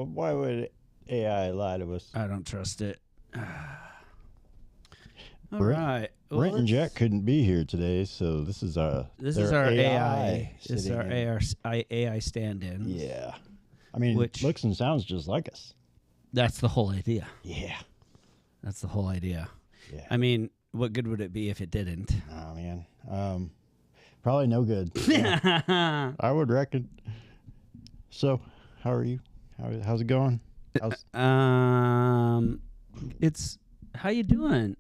Why would AI lie to us? I don't trust it. All Brent- right. Well, Brent and Jack couldn't be here today, so this is our This their is our AI. This is sitting our in. AI stand-in. Yeah. I mean, Which- looks and sounds just like us. That's the whole idea. Yeah. That's the whole idea. Yeah. I mean, what good would it be if it didn't? Oh, man. Probably no good. Yeah, I would reckon. So, how are you? How's it going? It's how you doing?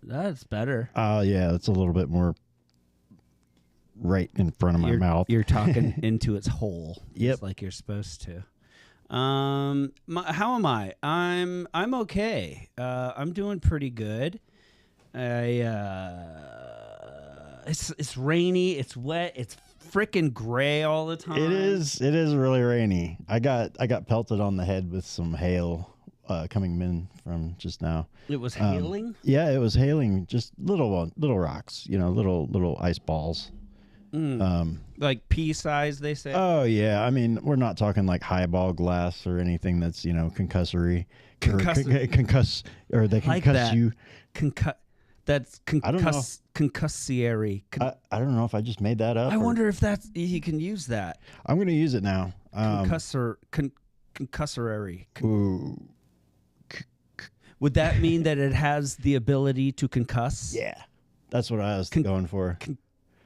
That's better. Oh, yeah, that's a little bit more right in front of my mouth. You're talking into its hole. Yep. Just like you're supposed to. How am I? I'm okay. I'm doing pretty good. It's rainy, it's wet, it's freaking gray all the time. It is really rainy. I got pelted on the head with some hail coming in from just now. It was hailing? Yeah, it was hailing, just little rocks, little ice balls. Like pea size, they say. Oh yeah, I mean, we're not talking like highball glass or anything that's concussory, or they like concuss that. you. That's I don't know. concussiary. I don't know if I just made that up. I wonder if that's you can use that. I'm gonna use it now. Concussory. Ooh. Would that mean that it has the ability to concuss? Yeah, that's what I was going for.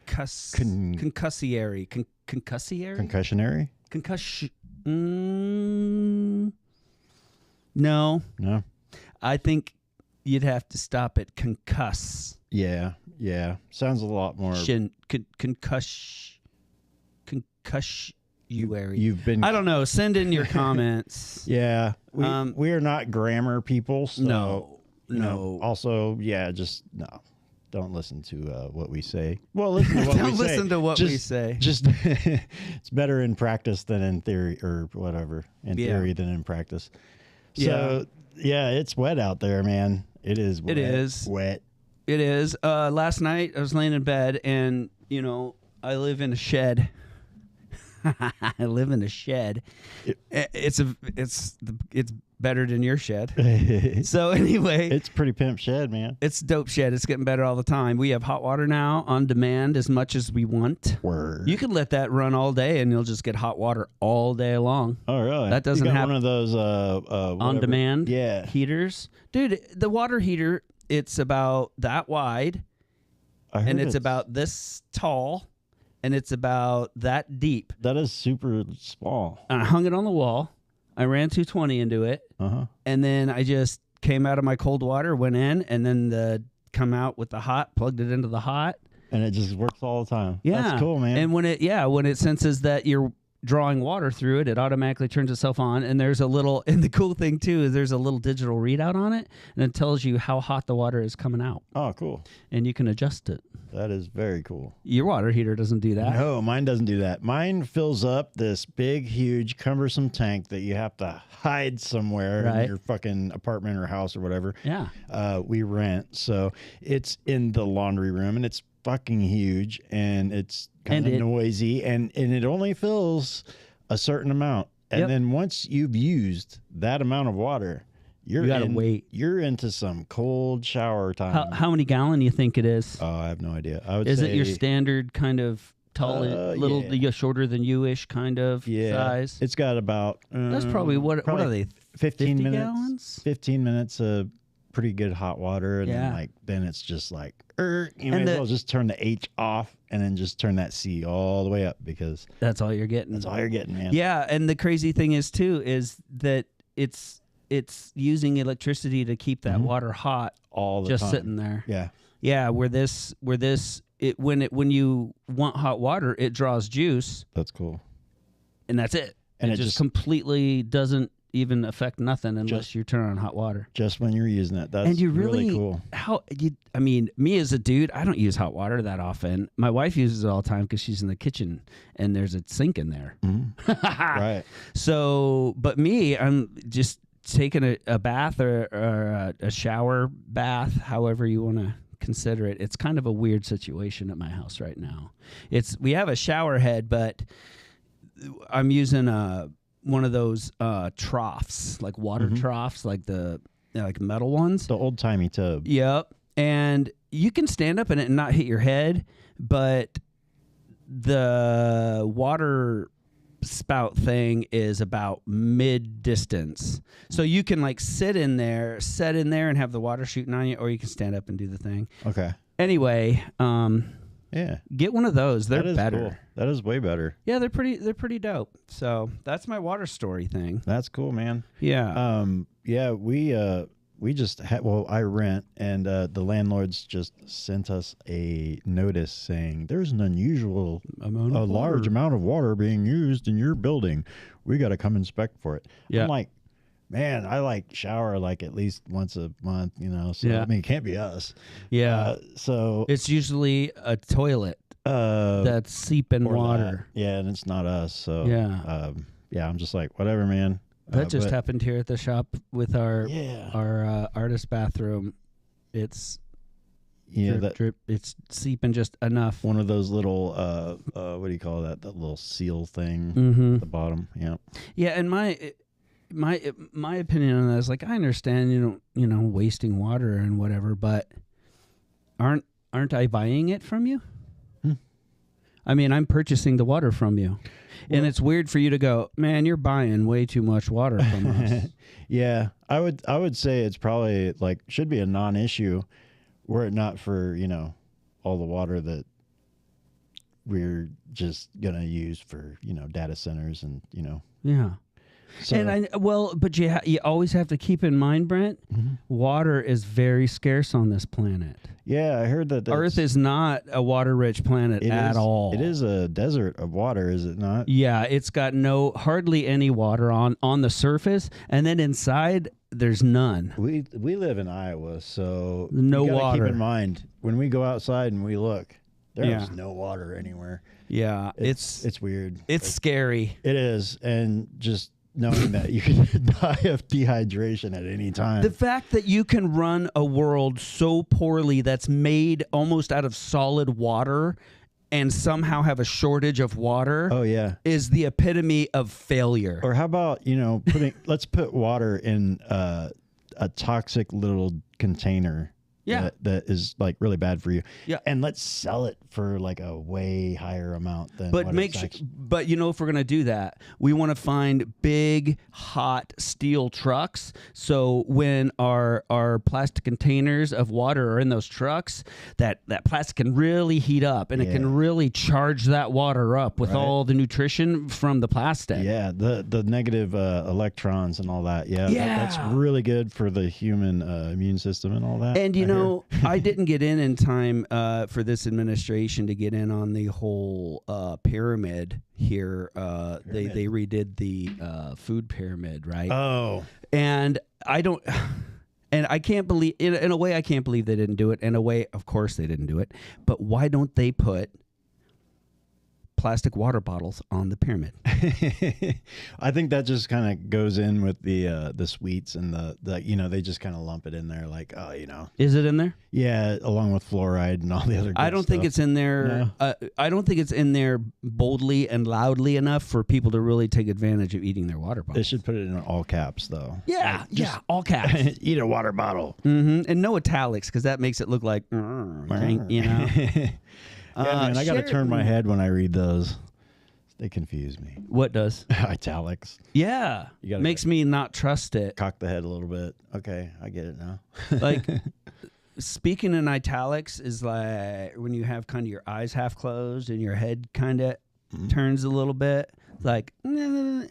Concussiary. Concussiary? Concussionary? Concussion. No. No. I think you'd have to stop at concuss. Yeah. Sounds a lot more. Concussary. You've been. I don't know. Send in your comments. Yeah. We are not grammar people. So, No. Also, yeah, just no. Don't listen to what we say. Well, listen to what we say. Don't listen to what we say. Just it's better in practice than in theory, or whatever. In theory than in practice. So yeah, it's wet out there, man. It is wet. It is wet. It is. Last night I was laying in bed, and I live in a shed. I live in a shed. It's better than your shed. So anyway, it's pretty pimp shed, man. It's dope shed. It's getting better all the time. We have hot water now on demand as much as we want. Word. You can let that run all day, and you'll just get hot water all day long. Oh, really? That doesn't you got happen. One of those on demand heaters, dude. The water heater. It's about that wide, and it's about this tall. And it's about that deep. That is super small. And I hung it on the wall. I ran 220 into it. And then I just came out of my cold water, went in, and then come out with the hot, plugged it into the hot. And it just works all the time. Yeah. That's cool, man. And when it senses that you're drawing water through it automatically turns itself on. And there's and the cool thing too is there's a little digital readout on it, and it tells you how hot the water is coming out. Oh, cool. And you can adjust it. That is very cool. Your water heater doesn't do that. No, mine doesn't do that. Mine fills up this big, huge, cumbersome tank that you have to hide somewhere in your fucking apartment or house or whatever. Yeah. We rent. So it's in the laundry room, and it's fucking huge, and it's kind of noisy, and it only fills a certain amount. And then once you've used that amount of water, you gotta wait. You're into some cold shower time. How many gallon do you think it is? Oh, I have no idea. I would say, is it your standard kind of tall, shorter than you-ish kind of size? It's got about that's probably what are they? 15 minutes. Gallons? 15 minutes of pretty good hot water, and then it's just like you might as well just turn the H off and then just turn that C all the way up, because that's all you're getting. That's all you're getting, man. Yeah, and the crazy thing is too is that it's using electricity to keep that water hot all the time, just sitting there. Yeah. When you want hot water, it draws juice. That's cool. And that's it. And it just completely doesn't even affect nothing unless you turn on hot water. Just when you're using it. That's really cool. Me as a dude, I don't use hot water that often. My wife uses it all the time because she's in the kitchen and there's a sink in there. Right. So, but me, I'm just taking a bath or a shower bath, however you want to consider it. It's kind of a weird situation at my house right now. We have a shower head, but I'm using one of those troughs, like water troughs, like the like metal ones. The old timey tub. Yep. And you can stand up in it and not hit your head, but the water spout thing is about mid distance. So you can like set in there and have the water shooting on you, or you can stand up and do the thing. Okay. Anyway, yeah. Get one of those. They're better. Cool. That is way better. Yeah, they're pretty dope. So that's my water story thing. That's cool, man. Yeah. Yeah, we just had, well, I rent, and the landlords just sent us a notice saying there's an unusual, large amount of water being used in your building. We got to come inspect for it. Yeah. I'm like, man, I like shower like at least once a month, you know. So I mean, it can't be us. Yeah. So it's usually a toilet that's seeping water. Yeah, and it's not us. So yeah, I'm just like, whatever, man. That just happened here at the shop with our artist bathroom. It's drip. It's seeping just enough. One of those little what do you call that? That little seal thing at the bottom. Yeah. Yeah, and my opinion on that is like, I understand you know wasting water and whatever, but aren't I buying it from you? I mean, I'm purchasing the water from you. And it's weird for you to go, man, you're buying way too much water from us. Yeah, I would say it's probably like should be a non-issue were it not for, you know, all the water that we're just going to use for, you know, data centers and, you know. Yeah. So, and but you always have to keep in mind, Brent, water is very scarce on this planet. Yeah, I heard that Earth is not a water-rich planet at all. It is a desert of water, is it not? Yeah, it's got hardly any water on the surface, and then inside there's none. We live in Iowa, so no water. Keep in mind when we go outside and we look, there's no water anywhere. Yeah, it's weird. It's scary. It is, and just knowing that you can die of dehydration at any time. The fact that you can run a world so poorly that's made almost out of solid water and somehow have a shortage of water is the epitome of failure. Or how about, you know, let's put water in a toxic little container that is like really bad for you. Yeah. And let's sell it for like a way higher amount than but you know, if we're going to do that, we want to find big hot steel trucks. So when our plastic containers of water are in those trucks, that plastic can really heat up and it can really charge that water up with all the nutrition from the plastic. Yeah, the negative electrons and all that. Yeah. That's really good for the human immune system and all that. And you know, I didn't get in time for this administration to get in on the whole pyramid here. They redid the food pyramid, right? Oh. And I don't... And I can't believe... In a way, I can't believe they didn't do it. In a way, of course they didn't do it. But why don't they put plastic water bottles on the pyramid? I think that just kind of goes in with the sweets and the you know, they just kind of lump it in there like, oh, you know. Is it in there? Yeah, along with fluoride and all the other good I don't think it's in there. No. I don't think it's in there boldly and loudly enough for people to really take advantage of eating their water bottles. They should put it in all caps though. Yeah, all caps. Eat a water bottle. And no italics, because that makes it look like, you know. Yeah, man, I got to turn my head when I read those. They confuse me. What does? Italics. Yeah. Makes me not trust it. Cock the head a little bit. Okay, I get it now. Like, speaking in italics is like when you have kind of your eyes half closed and your head kind of turns a little bit. Like, I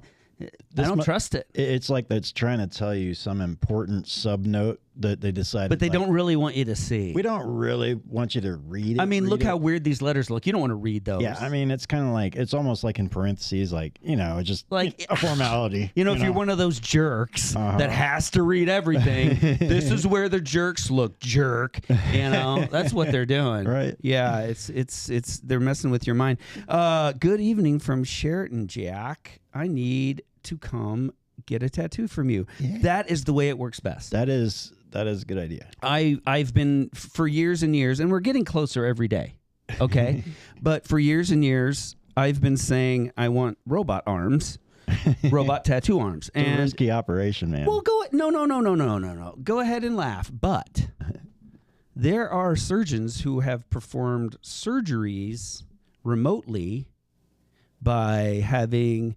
don't trust it. It's like that's trying to tell you some important subnote that they decided. But they don't really want you to see. We don't really want you to read it. I mean, look how weird these letters look. You don't want to read those. Yeah, I mean, it's kind of like, it's almost like in parentheses, like, you know, just like a formality. You know, if you're one of those jerks that has to read everything, this is where the jerks look, jerk. You know, that's what they're doing. Right. Yeah, it's they're messing with your mind. Good evening from Sheraton, Jack. I need to come get a tattoo from you. Yeah. That is the way it works best. That is a good idea. I've been for years and years, and we're getting closer every day. Okay. But for years and years, I've been saying I want robot arms robot tattoo arms. It's a risky operation, man. Well, no. Go ahead and laugh. But there are surgeons who have performed surgeries remotely by having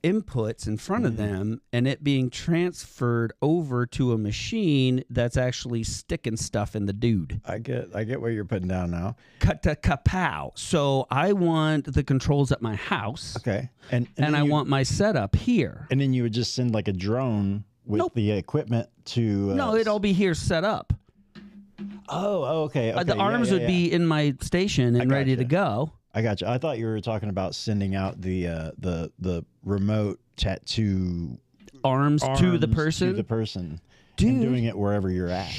inputs in front of them and it being transferred over to a machine that's actually sticking stuff in the dude. I get what you're putting down now. Kapow. So I want the controls at my house. Okay. And I want my setup here. And then you would just send like a drone with the equipment to... no, it'd all be here set up. Oh, okay. The arms would be in my station and ready to go. I got you. I thought you were talking about sending out the remote tattoo arms to the person. Dude. And doing it wherever you're at.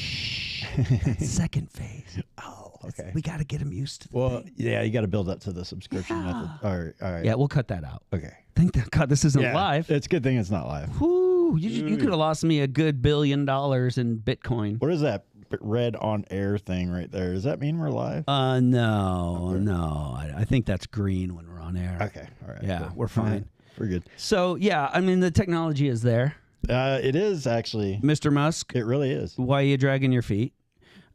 Second phase. Oh, okay. We got to get them used to. Well, yeah, you got to build up to the subscription method. All right. Yeah, we'll cut that out. Okay. Thank God this isn't live. It's a good thing it's not live. Whoo, you could have lost me a good $1 billion in Bitcoin. What is that red on air thing right there? Does that mean we're live? No. I think that's green when we're on air. Okay. All right. Yeah, cool. we're fine. Right. We're good. So, yeah, I mean, the technology is there. It is actually. Mr. Musk. It really is. Why are you dragging your feet?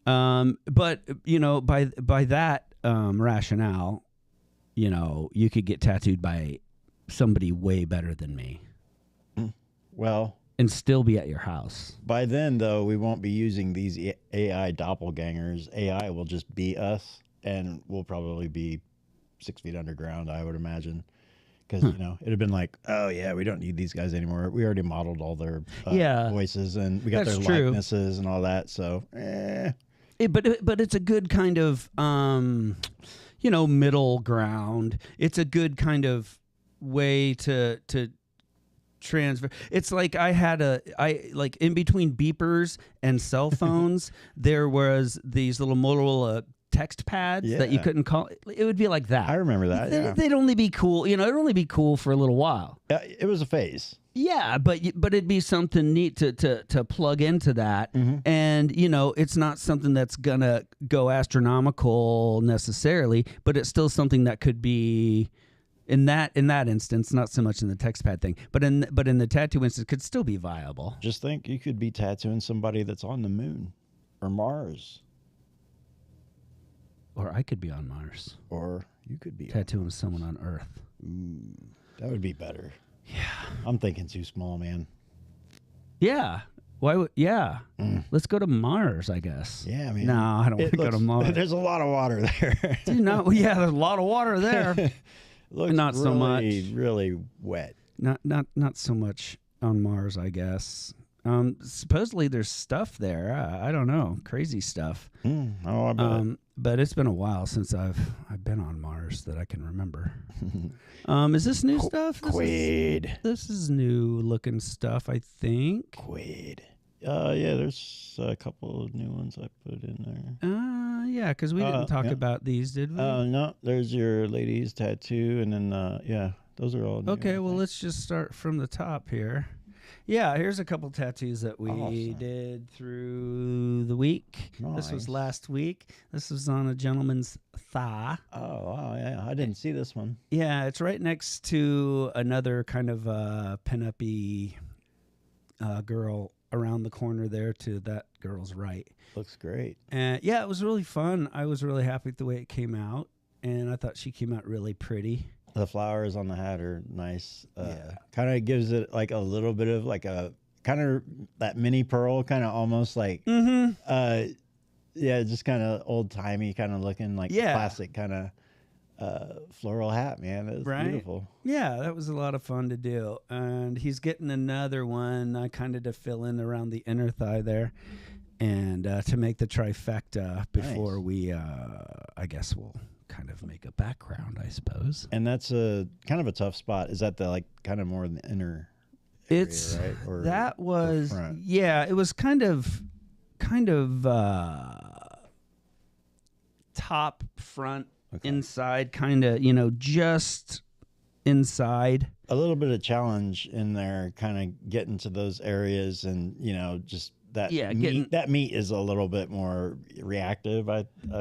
But, you know, by that rationale, you know, you could get tattooed by somebody way better than me. Well... and still be at your house. By then, though, we won't be using these AI doppelgangers. AI will just be us, and we'll probably be 6 feet underground, I would imagine. Because, you know, it'd have been like, oh, yeah, we don't need these guys anymore. We already modeled all their voices, and we got their likenesses and all that. So, But it's a good kind of, you know, middle ground. It's a good kind of way to transfer. It's like I like in between beepers and cell phones, there was these little Motorola text pads that you couldn't call. It would be like that. I remember that. They'd only be cool. You know, it'd only be cool for a little while. It was a phase. Yeah, but it'd be something neat to plug into that, and you know, it's not something that's gonna go astronomical necessarily, but it's still something that could be. In that instance, not so much in the text pad thing, but in the tattoo instance, could still be viable. Just think, you could be tattooing somebody that's on the moon, or Mars, or I could be on Mars, or you could be tattooing someone on Earth. Ooh, that would be better. Yeah, I'm thinking too small, man. Yeah. Why would? Yeah. Let's go to Mars, I guess. Yeah, I mean, no, I don't want to go to Mars. There's a lot of water there. Dude, yeah, there's a lot of water there. Looks not really, so much. Really wet. Not so much on Mars, I guess. Supposedly there's stuff there. I don't know, crazy stuff. Oh, I bet. But it's been a while since I've been on Mars that I can remember. Is this new stuff? This is new looking stuff, I think. Quaid. Yeah, there's a couple of new ones I put in there. Yeah, because we didn't talk about these, did we? No, there's your lady's tattoo, and then, yeah, those are all new. Okay, well, let's just start from the top here. Yeah, here's a couple tattoos that we did through the week. Nice. This was last week. This was on a gentleman's thigh. Oh, wow, yeah, I didn't see this one. Yeah, it's right next to another kind of pin-up-y girl around the corner there to that girl's right. Looks great. And yeah, it was really fun. I was really happy with the way it came out, and I thought she came out really pretty. The flowers on the hat are nice. Kind of gives it like a little bit of like a kind of that mini pearl, kind of almost like, yeah, just kind of old timey kind of looking like classic kind of floral hat, man. It was beautiful. Yeah, that was a lot of fun to do. And he's getting another one kind of to fill in around the inner thigh there, and to make the trifecta before we, I guess we'll kind of make a background, I suppose. And that's a kind of a tough spot. Is that the like kind of more in the inner area, right? Or that was front? Yeah, it was kind of top, front, inside, kind of, you know, just inside. A little bit of challenge in there, kind of getting to those areas and, you know, just that Yeah, that meat is a little bit more reactive.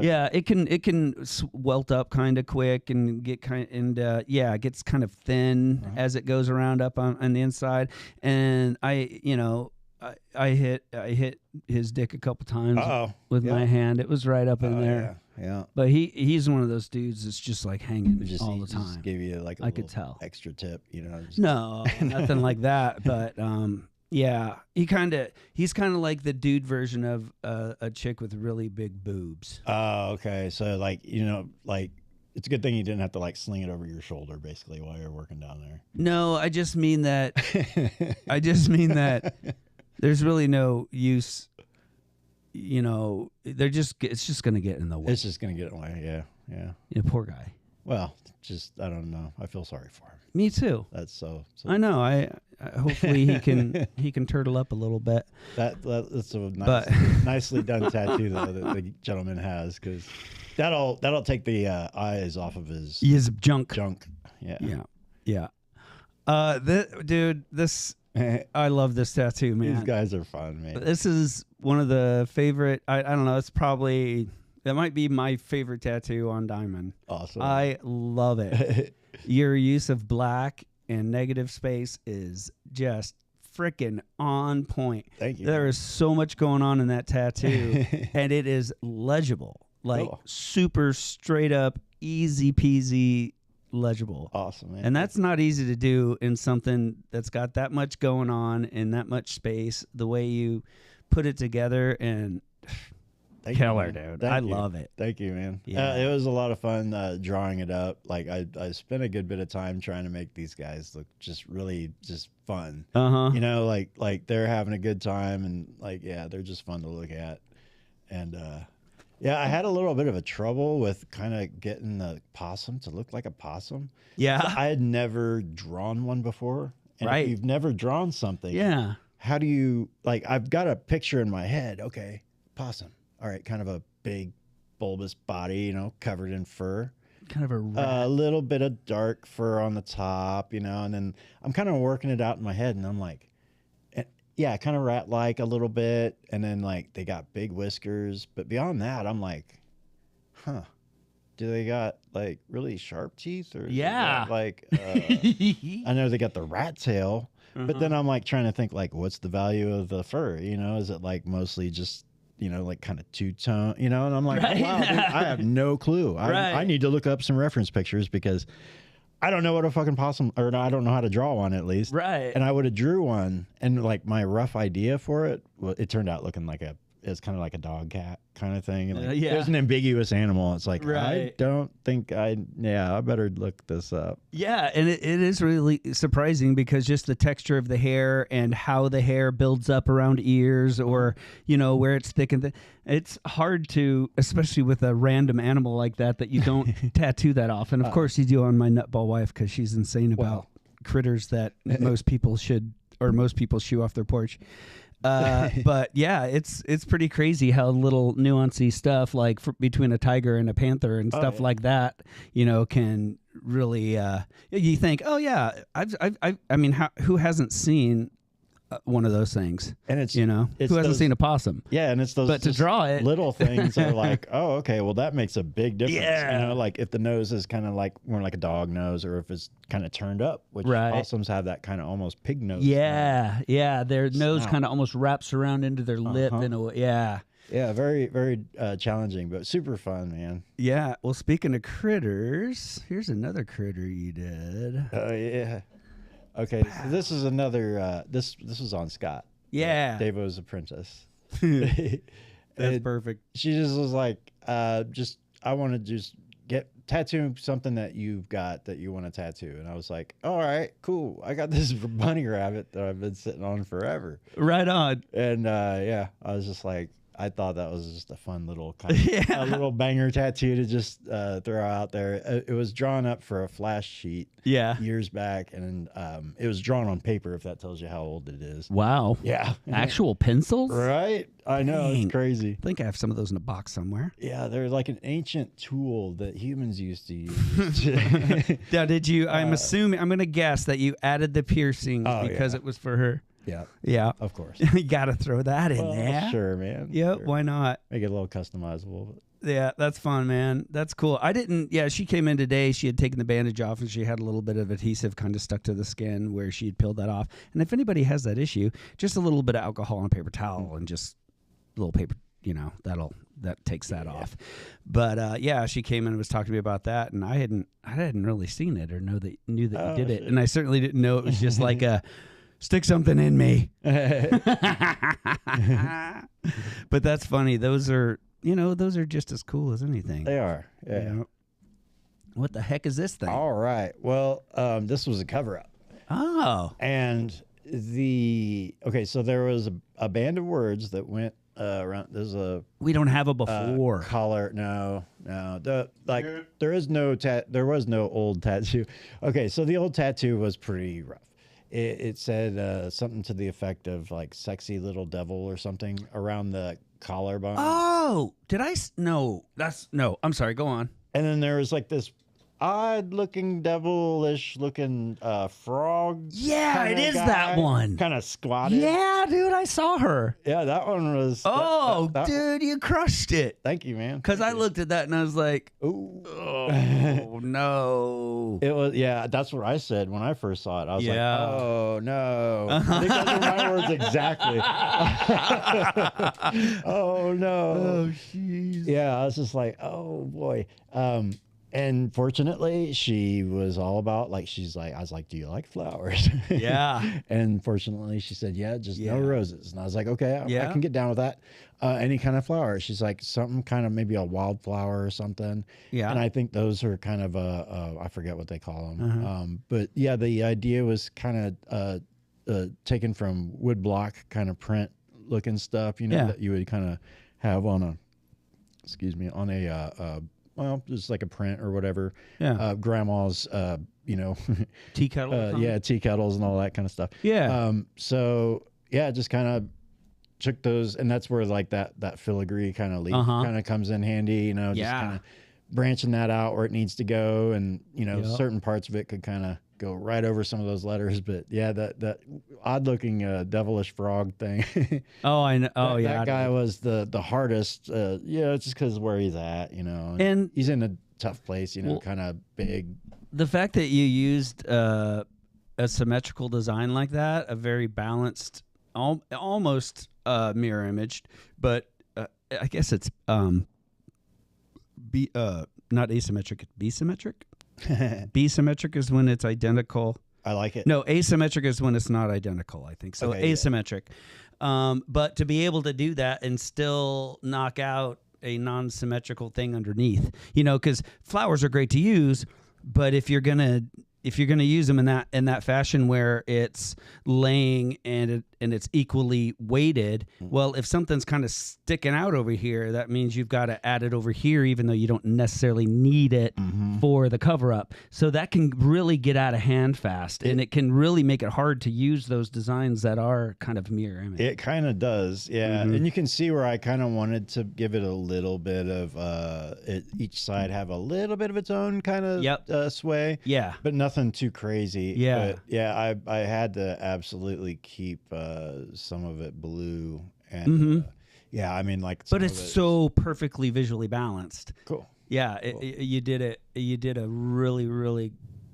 Yeah, it can welt up kind of quick and get it gets kind of thin as it goes around up on the inside. And I hit his dick a couple times with my hand. It was right up in there. Yeah. But he's one of those dudes that's just like hanging all the time. Just give you like a could tell. extra tip, No, nothing like that. But yeah, he's kind of like the dude version of a chick with really big boobs. Oh, okay. So like it's a good thing you didn't have to like sling it over your shoulder basically while you're working down there. No, I just mean that. There's really no use. It's just gonna get in the way. It's just gonna get in the way. Yeah. Poor guy. Well, I don't know. I feel sorry for him. Me too. That's so. I know. I hopefully he can turtle up a little bit. That's a nicely done tattoo though that the gentleman has, because that'll take the eyes off of his junk. Yeah. This. I love this tattoo, man. These guys are fun, man. This is one of the favorite. I don't know. That might be my favorite tattoo on Diamond. Awesome. I love it. Your use of black and negative space is just freaking on point. Thank you. There is so much going on in that tattoo, and it is legible, like super straight up, easy peasy. Legible. Awesome, man. And that's not easy to do in something that's got that much going on in that much space. The way you put it together, and killer, dude. I love it. Thank you, man. Yeah. It was a lot of fun drawing it up. Like I spent a good bit of time trying to make these guys look just really just fun. Like they're having a good time, and they're just fun to look at. And yeah, I had a little bit of a trouble with kind of getting the possum to look like a possum. Yeah. So I had never drawn one before. And right. If you've never drawn something. Yeah. How do you, I've got a picture in my head. Okay, possum. All right, kind of a big bulbous body, covered in fur. Kind of a rat. A little bit of dark fur on the top, and then I'm kind of working it out in my head, and I'm like, yeah, kind of rat-like a little bit, and then they got big whiskers, but beyond that, I'm like, do they got really sharp teeth, or yeah, I know they got the rat tail, but then I'm trying to think what's the value of the fur? Is it mostly just kind of two-tone, and I'm like, right. Oh, wow, dude, I have no clue. I need to look up some reference pictures because I don't know what a fucking possum, or I don't know how to draw one at least. Right. And I would have drew one, and my rough idea for it, it turned out looking it's kind of like a dog cat kind of thing. And yeah. There's an ambiguous animal. It's right. I don't think I better look this up. Yeah, and it is really surprising because just the texture of the hair and how the hair builds up around ears, or where it's thick and thin. It's hard to, especially with a random animal like that you don't tattoo that often. Of course you do on my nutball wife, because she's insane about critters that most people shoo off their porch. But yeah, it's pretty crazy how little nuancy stuff between a tiger and a panther and stuff like that, can really you think, oh yeah, I mean, who hasn't seen one of those things? And it's who hasn't seen a possum? Yeah, and it's those. But to draw it, little things are oh, okay, well that makes a big difference. Yeah. If the nose is kind of more like a dog nose, or if it's kind of turned up, which possums have that kind of almost pig nose. Yeah, yeah, their nose kind of almost wraps around into their lip in a way. Yeah. Yeah, very, very challenging, but super fun, man. Yeah. Well, speaking of critters, here's another critter you did. Oh yeah. Okay, so this is another. This was on Scott. Yeah, Davo's apprentice. That's perfect. She just was like, I want to just tattoo something that you've got that you want to tattoo, and I was like, all right, cool. I got this bunny rabbit that I've been sitting on forever. Right on. And I was just like, I thought that was just a fun little kind of a little banger tattoo to just throw out there. It was drawn up for a flash sheet years back, and it was drawn on paper, if that tells you how old it is. Wow. Yeah. Actual pencils? Right? I know. Dang. It's crazy. I think I have some of those in a box somewhere. Yeah, they're like an ancient tool that humans used to use. Now, did you, I'm assuming, I'm going to guess that you added the piercings because it was for her. Yeah. Yeah. Of course. You got to throw that in there. Sure, man. Yep. Sure. Why not? Make it a little customizable. Yeah, that's fun, man. That's cool. She came in today. She had taken the bandage off and she had a little bit of adhesive kind of stuck to the skin where she had peeled that off. And if anybody has that issue, just a little bit of alcohol and a paper towel and just a little paper, that takes that off. But she came in and was talking to me about that, and I hadn't really seen it or knew that you did it. And I certainly didn't know it was just like a stick something in me. But that's funny. Those are just as cool as anything. They are. Yeah. What the heck is this thing? All right. Well, this was a cover-up. Oh. And so there was a band of words that went around. There's a we don't have a before collar. No. There was no old tattoo. Okay, so the old tattoo was pretty rough. It said something to the effect of like "sexy little devil" or something around the collarbone. Oh, did I? No, I'm sorry. Go on. And then there was like this odd-looking, devilish-looking frog. Yeah, it is that one. Kind of squatted. Yeah, dude, I saw her. Yeah, that one was. Oh, dude, you crushed it. Thank you, man. Because I looked at that and I was like, ooh, oh no. It was. Yeah, that's what I said when I first saw it. I was like, oh no. I think those are my words exactly. Oh no. Oh jeez. Yeah, I was just like, oh boy. And fortunately, she was all about I was like, do you like flowers? Yeah. And fortunately, she said, yeah, just no roses. And I was like, okay, I can get down with that. Any kind of flower. She's like, something kind of maybe a wildflower or something. Yeah. And I think those are kind of I forget what they call them. But yeah, the idea was kind of taken from woodblock kind of print looking stuff, that you would kind of have on a just like a print or whatever. Yeah. Grandma's, tea kettle. Tea kettles and all that kind of stuff. Yeah. Just kind of took those, and that's where like that filigree kind of leaf kind of comes in handy. Just kind of branching that out where it needs to go, and certain parts of it could kind of go right over some of those letters. But yeah, that odd looking devilish frog thing. Oh, I know. Oh, that guy was the hardest. It's just because where he's at, and he's in a tough place, kind of big. The fact that you used a symmetrical design like that, a very balanced, almost mirror imaged, but I guess it's not asymmetric, it's bisymmetric. Bisymmetric is when it's identical. I like it. No, asymmetric is when it's not identical, I think. So asymmetric. But to be able to do that and still knock out a non-symmetrical thing underneath, because flowers are great to use, but if you're gonna use them in that fashion where it's laying and it's equally weighted, well, if something's kind of sticking out over here, that means you've got to add it over here, even though you don't necessarily need it for the cover up. So that can really get out of hand fast, and it can really make it hard to use those designs that are kind of mirror image. It kind of does, yeah. And you can see where I kind of wanted to give it a little bit of each side have a little bit of its own kind of sway. Yeah, but nothing too crazy. Yeah, but yeah. I had to absolutely keep some of it blue, and I mean, like, but it's so perfectly visually balanced. Cool. Yeah, cool. You did it. You did a really, really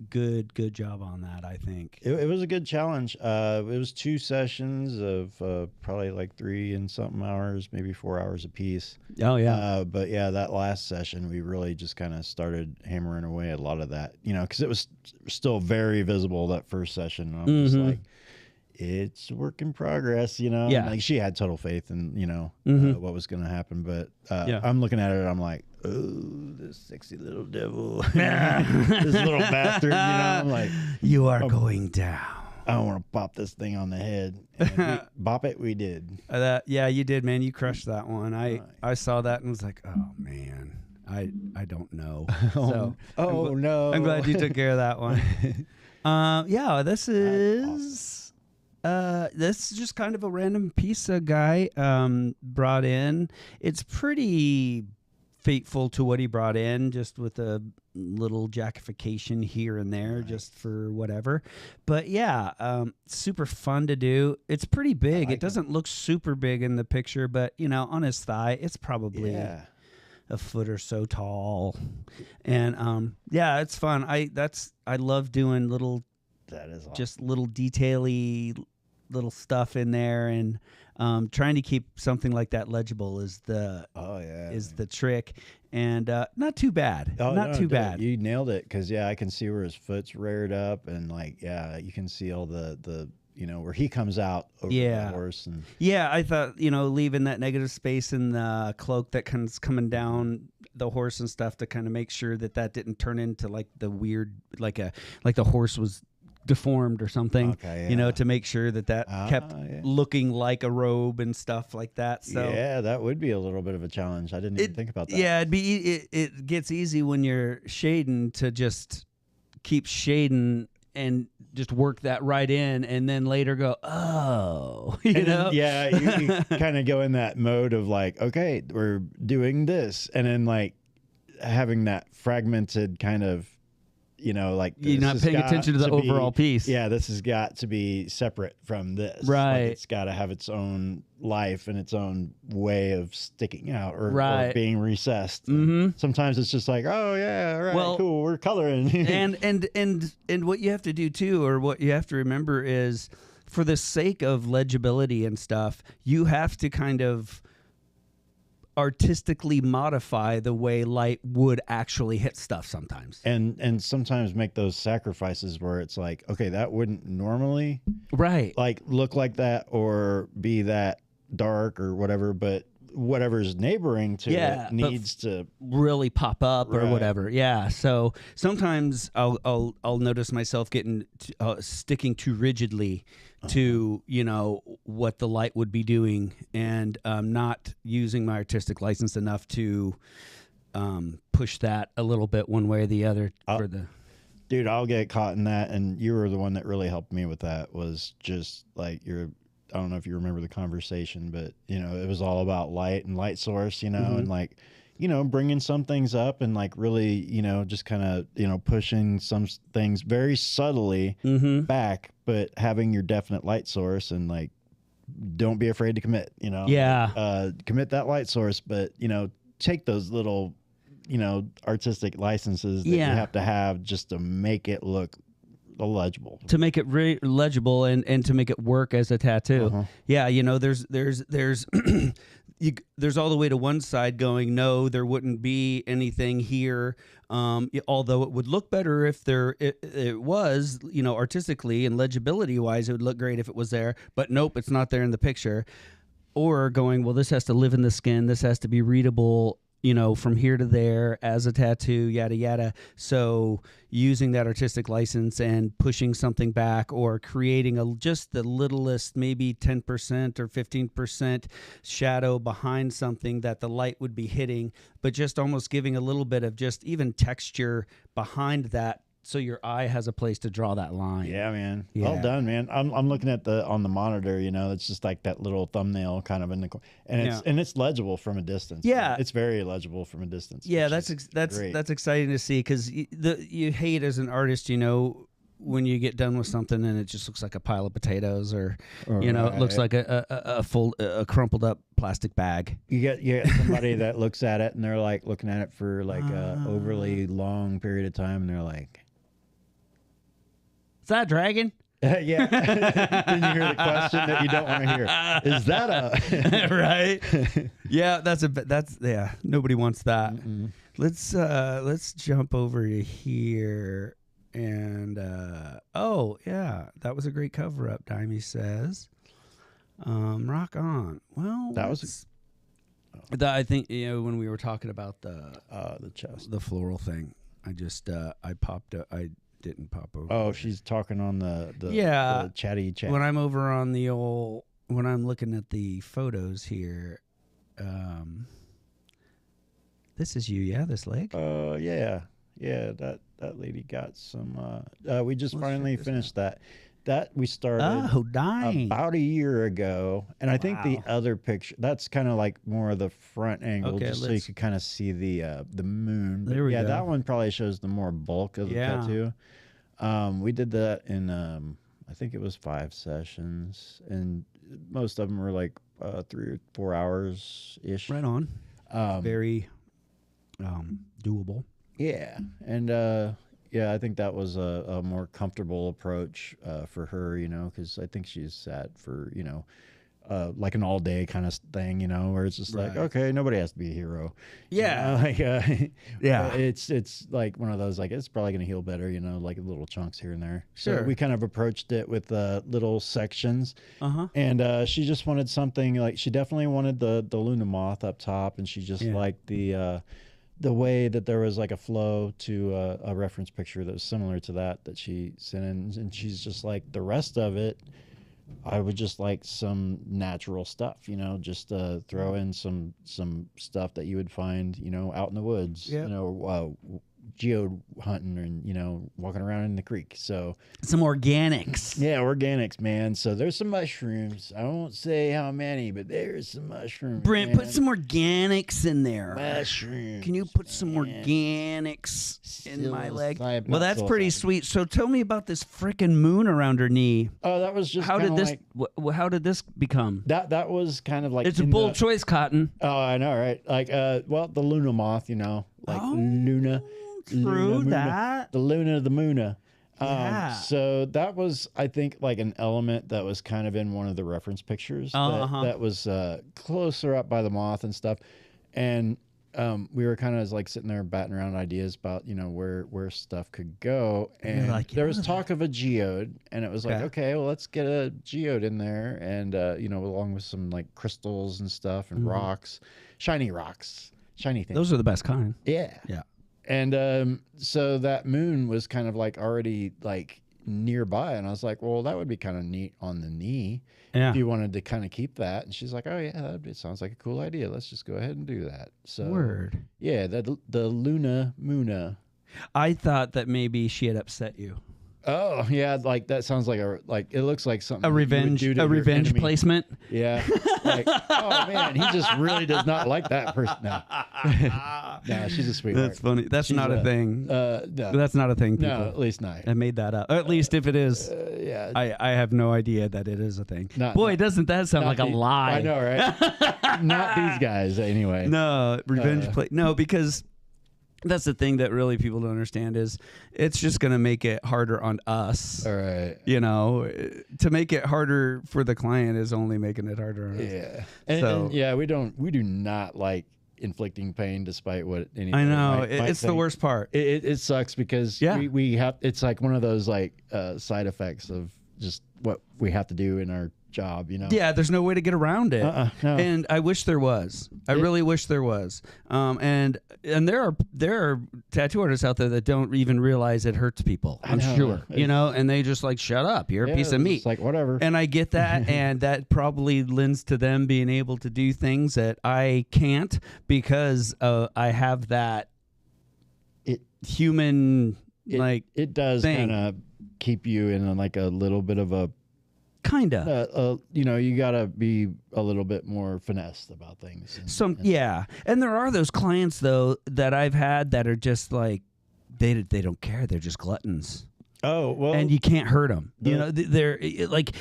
good job on that, I think. It was a good challenge. It was 2 sessions of probably like 3 and something hours, maybe 4 hours a piece. Oh yeah. But yeah, that last session we really just kind of started hammering away a lot of that, because it was still very visible that first session. And I'm just like, it's a work in progress, Yeah. Like, she had total faith in, what was going to happen. But I'm looking at it, I'm like, oh, this sexy little devil, this little bastard, I'm like, you are going down. I want to pop this thing on the head. And bop it, we did. Yeah, you did, man. You crushed that one. I saw that and was like, oh man, I don't know. So no. I'm glad you took care of that one. This is. This is just kind of a random piece a guy brought in. It's pretty faithful to what he brought in, just with a little jackification here and there, just for whatever. But yeah, super fun to do. It's pretty big. It doesn't look super big in the picture, but on his thigh, it's probably a foot or so tall. And yeah, it's fun. I love doing little, that is awesome. Just little detaily little stuff in there, and trying to keep something like that legible is the trick. And not too bad. Not too bad. You nailed it, because I can see where his foot's reared up, and you can see all the where he comes out over the horse. And I thought leaving that negative space in the cloak that coming down the horse and stuff to kind of make sure that didn't turn into like the weird, like the horse was deformed or something, to make sure that kept looking like a robe and stuff like that. So that would be a little bit of a challenge. I didn't even think about that. Yeah, it gets easy when you're shading to just keep shading and just work that right in, and then later go, you kind of go in that mode of like, okay, we're doing this, and then like having that fragmented kind of, like you're not paying attention to the overall piece. Yeah, this has got to be separate from this. Right. Like, it's got to have its own life and its own way of sticking out or being recessed. Mm-hmm. Sometimes it's just like, oh yeah, all right, cool, we're coloring. and what you have to do too, or what you have to remember is, for the sake of legibility and stuff, you have to kind of artistically modify the way light would actually hit stuff sometimes, and sometimes make those sacrifices where it's like, okay, that wouldn't normally like look like that or be that dark or whatever, but whatever's neighboring to it needs to really pop up or whatever. So sometimes I'll notice myself getting sticking too rigidly to what the light would be doing, and not using my artistic license enough to push that a little bit one way or the other. Dude, I'll get caught in that, and you were the one that really helped me with that. Was just like I don't know if you remember the conversation, but it was all about light and light source, and like bringing some things up and like really, just kind of, pushing some things very subtly back, but having your definite light source, and like, don't be afraid to commit, commit that light source, but, take those little, artistic licenses that you have to have just to make it look legible, to make it legible and to make it work as a tattoo. There's all the way to one side going, no, there wouldn't be anything here, although it would look better if it was, artistically and legibility wise, it would look great if it was there, but nope, it's not there in the picture. Or going, well, this has to live in the skin, this has to be readable, from here to there as a tattoo, yada, yada. So using that artistic license and pushing something back, or creating just the littlest, maybe 10% or 15% shadow behind something that the light would be hitting, but just almost giving a little bit of just even texture behind that, so your eye has a place to draw that line. Yeah, man. Yeah. Well done, man. I'm looking at on the monitor, it's just like that little thumbnail kind of in the, and it's legible from a distance. Yeah. It's very legible from a distance. Yeah, that's exciting to see, because you hate as an artist, when you get done with something and it just looks like a pile of potatoes, or it looks like a crumpled up plastic bag. You get somebody that looks at it and they're like looking at it for like a overly long period of time, and they're like, "Is that a dragon?" Yeah. Then you hear the question that you don't want to hear. Is that a right? Yeah, nobody wants that. Mm-mm. Let's jump over to here. And that was a great cover up, Dimey says. Rock on. Well, that was I think when we were talking about the chest, the floral thing, I just I didn't pop over. Oh, she's talking on the chatty chat. When I'm over on when I'm looking at the photos here, this is you, this leg. Yeah, that lady got some. We just finally finished that. that we started about a year ago, and I think the other picture that's kind of like more of the front angle, just so you could kind of see the moon. There we go. That one probably shows the more bulk of the tattoo. We did that in I think it was 5 sessions, and most of them were like 3 or 4 hours ish. Right on. Very doable. Yeah, and yeah, I think that was a more comfortable approach for her, you know, because I think she's sat for, you know, like an all day kind of thing, you know, where it's just like, okay, nobody has to be a hero. Yeah. You know, like, yeah. It's like one of those, like, it's probably going to heal better, you know, like little chunks here and there. Sure. So we kind of approached it with little sections. And she just wanted something, like, she definitely wanted the Luna moth up top, and she just liked the way that there was like a flow to a reference picture that was similar to that she sent in, and she's just like, the rest of it, I would just like some natural stuff, you know, just throw in some stuff that you would find, you know, out in the woods, you know, geode hunting, and, you know, walking around in the creek. So some organics. Yeah, organics, man. So there's some mushrooms. I won't say how many, but there's some mushrooms. Brent, put some organics in there. Mushrooms. Can you put some organics in my leg? Well, that's pretty sweet. So tell me about this frickin' moon around her knee. Oh, that was just how did this? How did this become? That was kind of like, it's a bold choice, Cotton. Oh, I know, right? Like, well, the Luna moth, you know, like Luna. True that. The Luna, the Moona. So that was, I think, like an element that was kind of in one of the reference pictures that was closer up by the moth and stuff. And we were kind of like sitting there batting around ideas about, you know, where stuff could go. And like, there was talk of a geode, and it was like, okay, well, let's get a geode in there, and you know, along with some like crystals and stuff and rocks, shiny things. Those are the best kind. Yeah. And so that moon was kind of like already like nearby, and I was like, well, that would be kind of neat on the knee if you wanted to kind of keep that. And she's like, oh yeah, it sounds like a cool idea. Let's just go ahead and do that. So yeah, the Luna Moona. I thought that maybe she had upset you. Oh yeah, like that sounds like it looks like something, a revenge placement. Yeah, like, oh man, he just really does not like that person. No, no, she's a sweetheart. That's funny. That's not a thing. No, that's not a thing. People. No, at least not. I made that up. Or at least if it is, yeah, I have no idea that it is a thing. Boy, doesn't that sound like a lie? I know, right? Not these guys, anyway. No, revenge play. No, because. That's the thing that really people don't understand is it's just going to make it harder on us. All right. You know, to make it harder for the client is only making it harder on us. Yeah. And yeah, we do not like inflicting pain despite what anyone I know. might it's think. The worst part. It sucks because we have, it's like one of those like side effects of just what we have to do in our job, you know. Yeah, there's no way to get around it. No. And I wish there was. I really wish there was. And there are tattoo artists out there that don't even realize it hurts people. I'm sure, you know, and they just like, shut up, you're a piece of meat. It's like whatever. And I get that, and that probably lends to them being able to do things that I can't because I have that human like it does kind of keep you in like a little bit of a you know, you gotta be a little bit more finessed about things. And there are those clients though that I've had that are just like they don't care. They're just gluttons. Oh well, and you can't hurt them. You know, they're like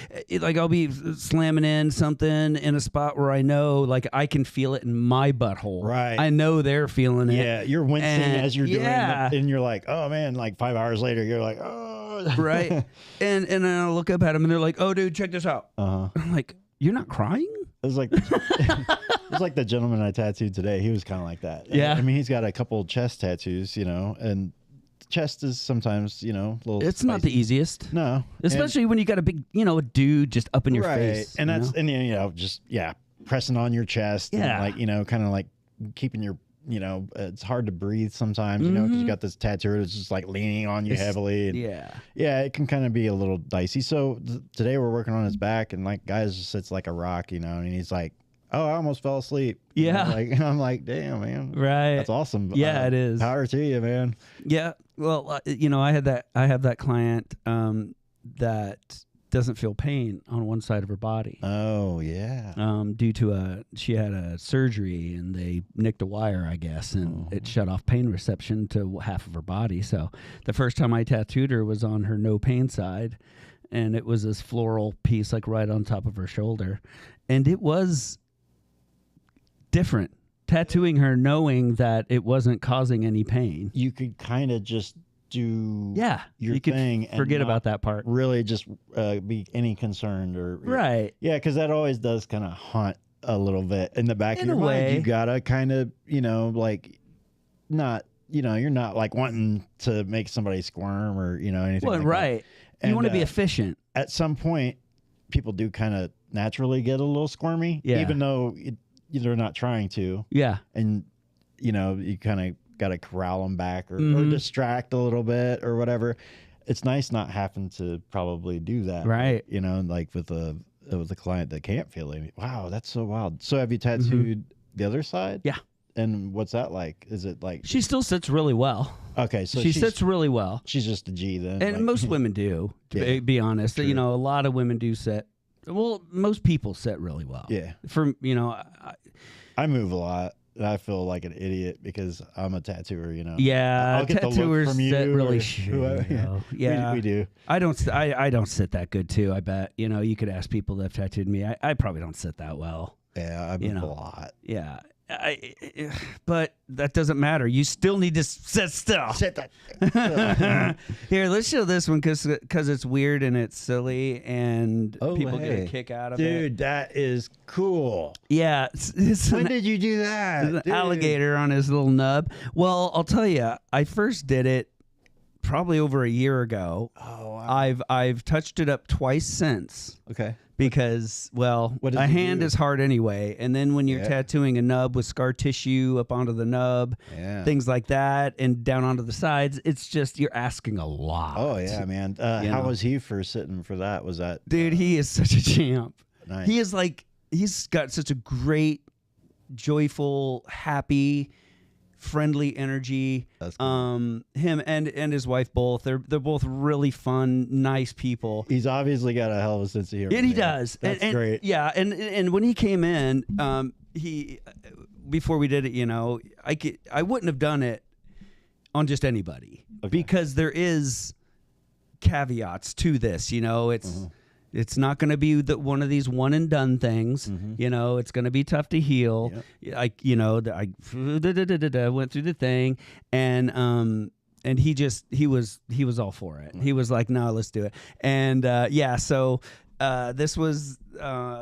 I'll be slamming in something in a spot where I know like I can feel it in my butthole. Right, I know they're feeling it. Yeah, you're wincing as you're doing it, and you're like, oh man, like 5 hours later, you're like, oh. Right, and I'll look up at them and they're like, oh dude, check this out. I'm like, you're not crying? It was like it's like the gentleman I tattooed today. He was kind of like that. Yeah, I mean, he's got a couple chest tattoos, you know, and chest is sometimes, you know, a little it's spicy. Not the easiest. No, especially when you got a big, you know, a dude just up in your face, and that's and you know, just pressing on your chest, and like, you know, kind of like keeping your, you know, it's hard to breathe sometimes, you know, because you got this tattoo that's just like leaning on you heavily. And yeah, it can kind of be a little dicey. So today we're working on his back, and like guys just sits like a rock, you know, and he's like, oh, I almost fell asleep. Yeah, you know, like, and I'm like, damn, man, right? That's awesome. Yeah, it is. Power to you, man. Yeah. Well, you know, I have that client that doesn't feel pain on one side of her body. Oh yeah. Due to she had a surgery and they nicked a wire, I guess, and it shut off pain reception to half of her body. So the first time I tattooed her was on her no pain side, and it was this floral piece like right on top of her shoulder, and it was different. Tattooing her knowing that it wasn't causing any pain. You could kind of just do your you could thing forget and about that part. Really just be any concerned or right. Yeah, because that always does kind of haunt a little bit in the back of your way. mind. You gotta kind of, like not, you're not like wanting to make somebody squirm or, anything like right. that. You want to be efficient. At some point, people do kind of naturally get a little squirmy, even though they're not trying to. Yeah. And, you kind of got to corral them back or distract a little bit or whatever. It's nice not having to probably do that. Right. Like with a client that can't feel any. Wow, that's so wild. So have you tattooed the other side? Yeah. And what's that like? Is it like... She still sits really well. Okay, so she sits really well. She's just a G then. And most women do, to be honest. True. A lot of women do sit. Well, most people sit really well. Yeah. I move a lot. And I feel like an idiot because I'm a tattooer, Yeah, I'll get tattooers the look from sit you really whoever. Yeah, we do. I don't sit that good too. I bet you could ask people that have tattooed me. I probably don't sit that well. Yeah, I move a lot. Yeah. But that doesn't matter. You still need to sit still. Sit that. Here, let's show this one because it's weird and it's silly and people get a kick out of it. Dude, that is cool. Yeah. When did you do that? An alligator on his little nub. Well, I'll tell you, I first did it probably over a year ago. Oh, wow. I've touched it up twice since. Okay. Because, a hand is hard anyway. And then when you're tattooing a nub with scar tissue up onto the nub, things like that, and down onto the sides, it's just, you're asking a lot. Oh, yeah, man. How was he for sitting for that? Was that... Dude, he is such a champ. Nice. He is he's got such a great, joyful, happy... friendly energy. That's cool. Him and his wife both. They're both really fun, nice people. He's obviously got a hell of a sense of humor. And he does. That's great. Yeah, and when he came in, he before we did it, I wouldn't have done it on just anybody because there is caveats to this. It's not going to be one of these one and done things. It's going to be tough to heal. I went through the thing, and he was all for it. He was like, "No, let's do it." And so this was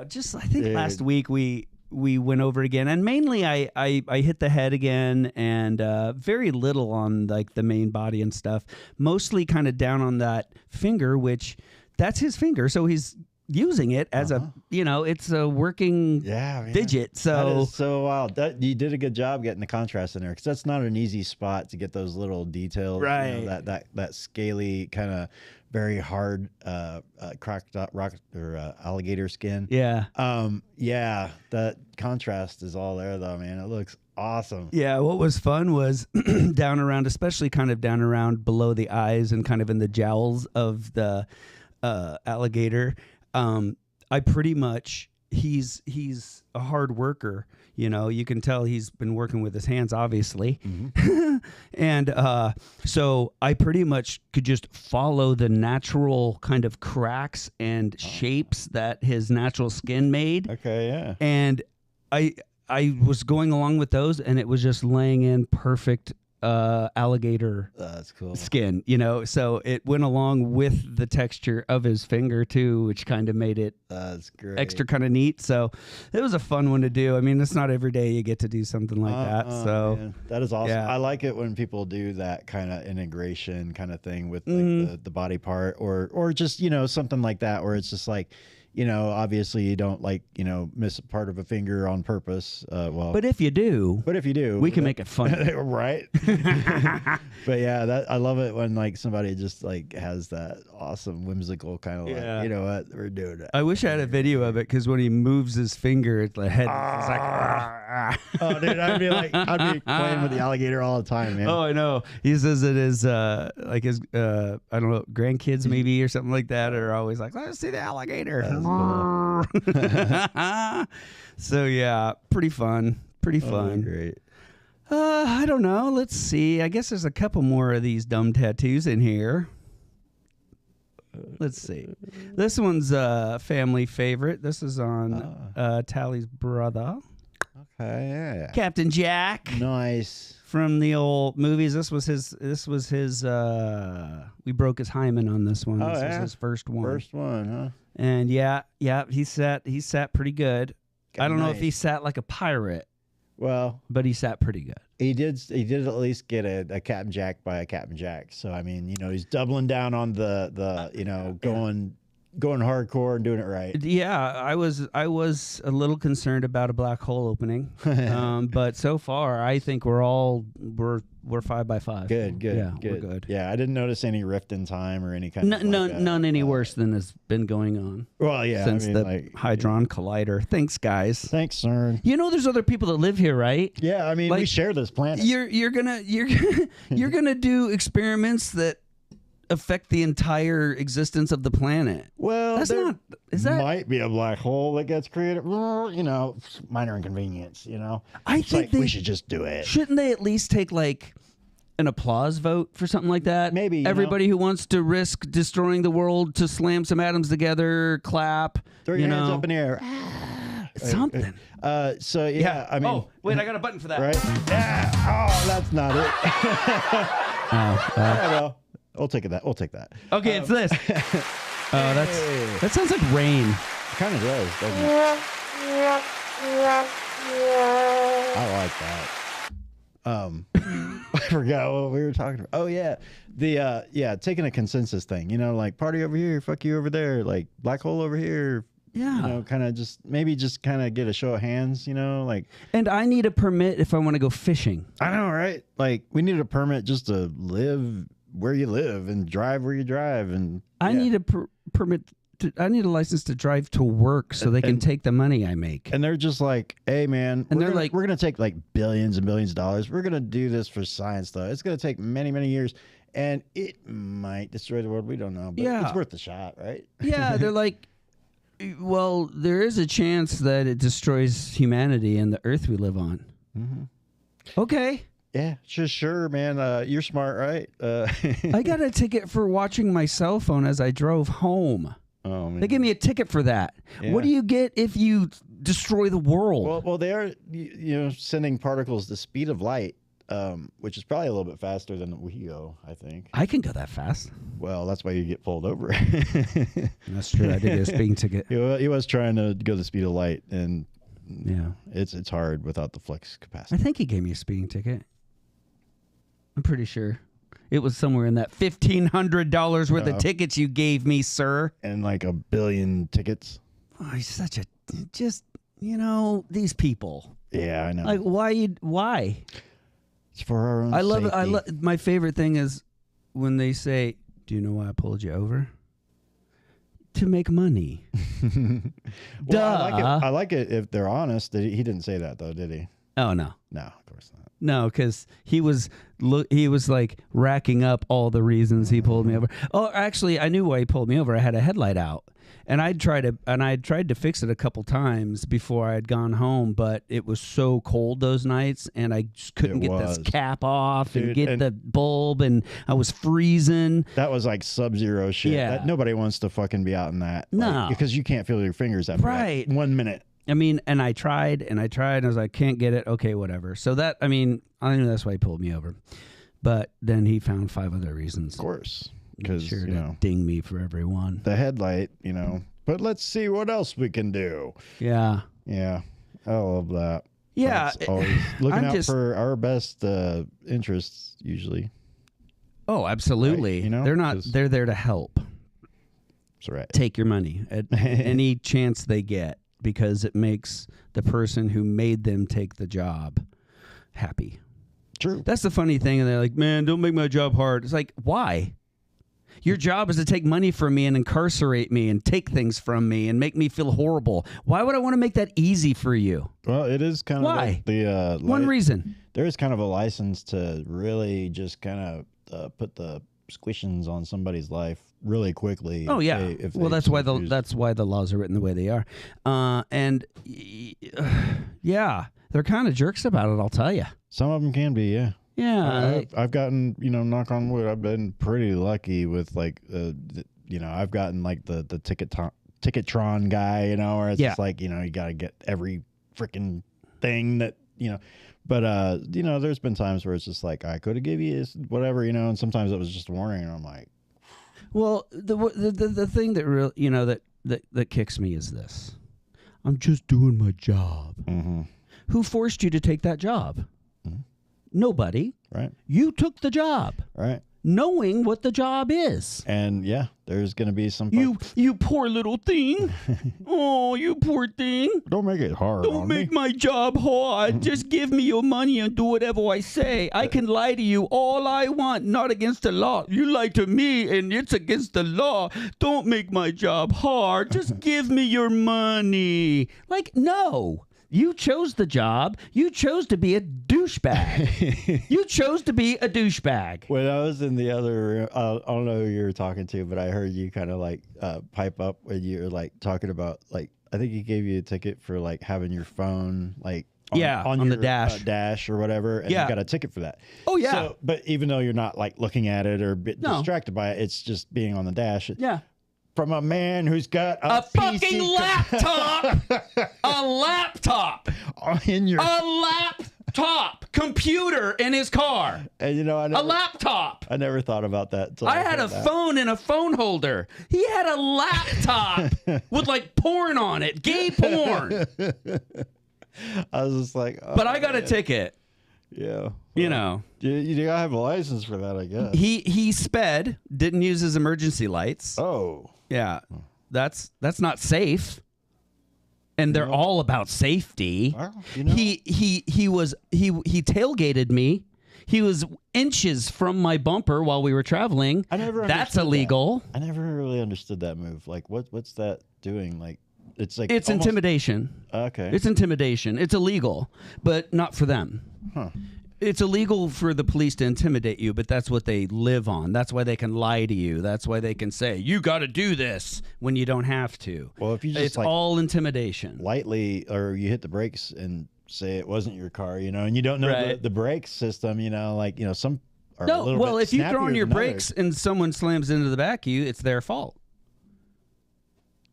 just I think last week we went over it again, and mainly I hit the head again, and very little on like the main body and stuff. Mostly kind of down on that finger, which. That's his finger, so he's using it as it's a working fidget. So that is so wild. You did a good job getting the contrast in there because that's not an easy spot to get those little details. Right. That scaly kind of very hard crocodile or alligator skin. Yeah. That contrast is all there though, man. It looks awesome. Yeah, what was fun was down around, especially kind of down around below the eyes and kind of in the jowls of the alligator. I pretty much he's a hard worker. You can tell he's been working with his hands, obviously. And so I pretty much could just follow the natural kind of cracks and shapes that his natural skin made. Okay, yeah. And I was going along with those, and it was just laying in perfect alligator that's cool. skin, so it went along with the texture of his finger too, which kind of made it that's great. Extra kind of neat. So it was a fun one to do. I mean, it's not every day you get to do something like that. So man. That is awesome. Yeah. I like it when people do that kind of integration kind of thing with like the body part or just, something like that where it's just like, obviously you don't miss a part of a finger on purpose. But if you do, we can make it fun. Right. But yeah, I love it when somebody just has that awesome whimsical kind of you know what, we're doing it. I wish I had a video of it because when he moves his finger, the head is like, Oh, dude, I'd be playing with the alligator all the time, man. Oh, I know. He says it is like his I don't know, grandkids maybe or something like that are always like, let's see the alligator. So yeah, pretty fun. Pretty fun. Great. I don't know. Let's see. I guess there's a couple more of these dumb tattoos in here. Let's see. This one's a family favorite. This is on Tally's brother. Okay, yeah. Captain Jack. Nice. From the old movies. This was his we broke his hymen on this one. This was his first one. First one, huh? And yeah, he sat pretty good. I don't know if he sat like a pirate. Well, but he sat pretty good. He did at least get a Captain Jack by a Captain Jack. So I mean, he's doubling down on the going hardcore and doing it right. Yeah, I was a little concerned about a black hole opening, but so far I think we're 5 by 5. Good. Yeah, good. We're good. Yeah, I didn't notice any rift in time or any kind of none any worse than has been going on. Well, yeah, since the Hadron Collider. Thanks, guys. Thanks, CERN. There's other people that live here, right? Yeah, I mean, we share this planet. You're gonna do experiments that affect the entire existence of the planet. Well, that might be a black hole that gets created. Minor inconvenience. I think we should just do it. Shouldn't they at least take like an applause vote for something like that? Maybe everybody who wants to risk destroying the world to slam some atoms together, clap. Throw your hands up in the air. Something. So yeah, I mean. Oh wait, I got a button for that. Right? Yeah. Oh, that's not it. Well, we'll take that. We'll take that. Okay, it's this. That sounds like rain. It kind of does, doesn't it? I like that. I forgot what we were talking about. Oh yeah, taking a consensus thing. Like party over here, fuck you over there, like black hole over here. Yeah. Kind of just kind of get a show of hands. Like. And I need a permit if I want to go fishing. I know, right? Like we need a permit just to live where you live and drive where you drive, and I need a permit. I need a license to drive to work so they can take the money I make. And they're just like, hey, man, and we're going to take like billions and billions of dollars. We're going to do this for science, though. It's going to take many, many years, and it might destroy the world. We don't know, but it's worth a shot, right? Yeah, they're like, well, there is a chance that it destroys humanity and the earth we live on. Mm-hmm. Okay. Yeah, sure, man. You're smart, right? I got a ticket for watching my cell phone as I drove home. Oh, man. They gave me a ticket for that. Yeah. What do you get if you destroy the world? Well, they are sending particles the speed of light, which is probably a little bit faster than we go, I think. I can go that fast. Well, that's why you get pulled over. That's true. I did get a speeding ticket. He was trying to go the speed of light, and it's hard without the flex capacity. I think he gave me a speeding ticket. I'm pretty sure. It was somewhere in that $1,500 worth of tickets you gave me, sir. And like 1 billion tickets. Oh, he's such a... Just, these people. Yeah, I know. Like, why? It's for our own safety. I love my favorite thing is when they say, do you know why I pulled you over? To make money. Well, I like it if they're honest. He didn't say that, though, did he? Oh, no. No, of course not. No, because he was like racking up all the reasons he pulled me over. Oh, actually, I knew why he pulled me over. I had a headlight out, and I tried to fix it a couple times before I had gone home, but it was so cold those nights, and I just couldn't get this cap off and get the bulb, and I was freezing. That was like sub-zero shit. Yeah. Nobody wants to fucking be out in that. No, because you can't feel your fingers after like 1 minute. I mean, and I tried, and I was like, can't get it. Okay, whatever. So I knew that's why he pulled me over. But then he found 5 other reasons. Of course. Because, ding me for every one. The headlight, but let's see what else we can do. Yeah. Yeah. I love that. Yeah. It's always looking out for our best interests, usually. Oh, absolutely. Right? They're there to help. That's right. Take your money at any chance they get. Because it makes the person who made them take the job happy. True. That's the funny thing. And they're like, man, don't make my job hard. It's like, why? Your job is to take money from me and incarcerate me and take things from me and make me feel horrible. Why would I want to make that easy for you? Well, it is kind of like the one reason. There is kind of a license to really just kind of put the squishings on somebody's life really quickly. Oh yeah. That's why the laws are written the way they are. Yeah, they're kind of jerks about it. I'll tell you. Some of them can be, yeah. Yeah, I've gotten, knock on wood, I've been pretty lucky with like, I've gotten like the Ticketron guy, where it's just like, you got to get every freaking thing that, but, there's been times where it's just like, I could have give you whatever, and sometimes it was just a warning and I'm like. Well, the thing that really, that kicks me is this. I'm just doing my job. Mm-hmm. Who forced you to take that job? Mm-hmm. Nobody. Right. You took the job. Right. Knowing what the job is. And yeah, there's going to be some. You poor little thing. Oh, you poor thing. Don't make it hard. Don't make my job hard. Just give me your money and do whatever I say. I can lie to you all I want, not against the law. You lie to me and it's against the law. Don't make my job hard. Just give me your money. Like, no. You chose the job. You chose to be a douchebag. You chose to be a douchebag. When I was in the other room, I don't know who you were talking to, but I heard you kind of like pipe up when you were like talking about like, I think he gave you a ticket for like having your phone like on your, the dash. Dash or whatever, and you got a ticket for that. Oh yeah. So, but even though you're not like looking at it or distracted by it, it's just being on the dash. Yeah. From a man who's got a fucking laptop. A laptop. A laptop. Computer in his car. And a laptop. I never thought about that. I had a phone in a phone holder. He had a laptop with like porn on it. Gay porn. I was just like, oh, but I got a ticket. Yeah. You gotta have a license for that, I guess. He sped, didn't use his emergency lights. Oh. Yeah. That's not safe. And they're all about safety. Well, He tailgated me. He was inches from my bumper while we were traveling. That's illegal. I never really understood that move. Like what's that doing? Like it's almost intimidation. Okay. It's intimidation. It's illegal, but not for them. Huh. It's illegal for the police to intimidate you, but that's what they live on. That's why they can lie to you. That's why they can say, you got to do this when you don't have to. Well, if you just it's all intimidation. Lightly, or you hit the brakes and say it wasn't your car, and you don't know the brake system, some are a little bit if you throw on your than brakes others. and someone slams into the back of you, it's their fault.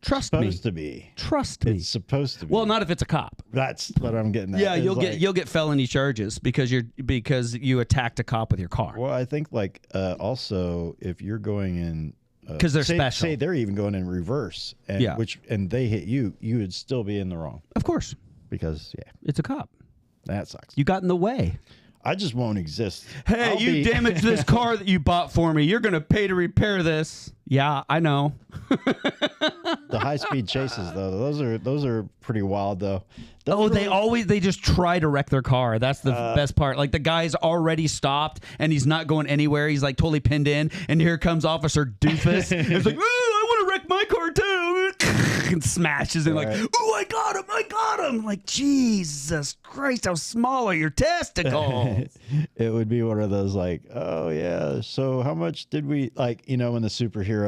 Trust me. It's supposed to be. Trust me. It's supposed to be. Well, not if it's a cop. That's what I'm getting at. Yeah, you'll get felony charges because you attacked a cop with your car. Well, I think also if you're going in because they're special. Say they're even going in reverse, and they hit you, you would still be in the wrong. Of course, because it's a cop. That sucks. You got in the way. I just won't exist. Hey, you damaged this car that you bought for me. You're going to pay to repair this. Yeah, I know. The high-speed chases, though, those are pretty wild, though. They just try to wreck their car. That's the best part. Like the guy's already stopped and he's not going anywhere. He's like totally pinned in, and here comes Officer Doofus. It's like, I want to wreck my car too, and smashes him. Like, I got him. Like, Jesus Christ, how small are your testicles? It would be one of those like, oh yeah, so how much did we when the superheroes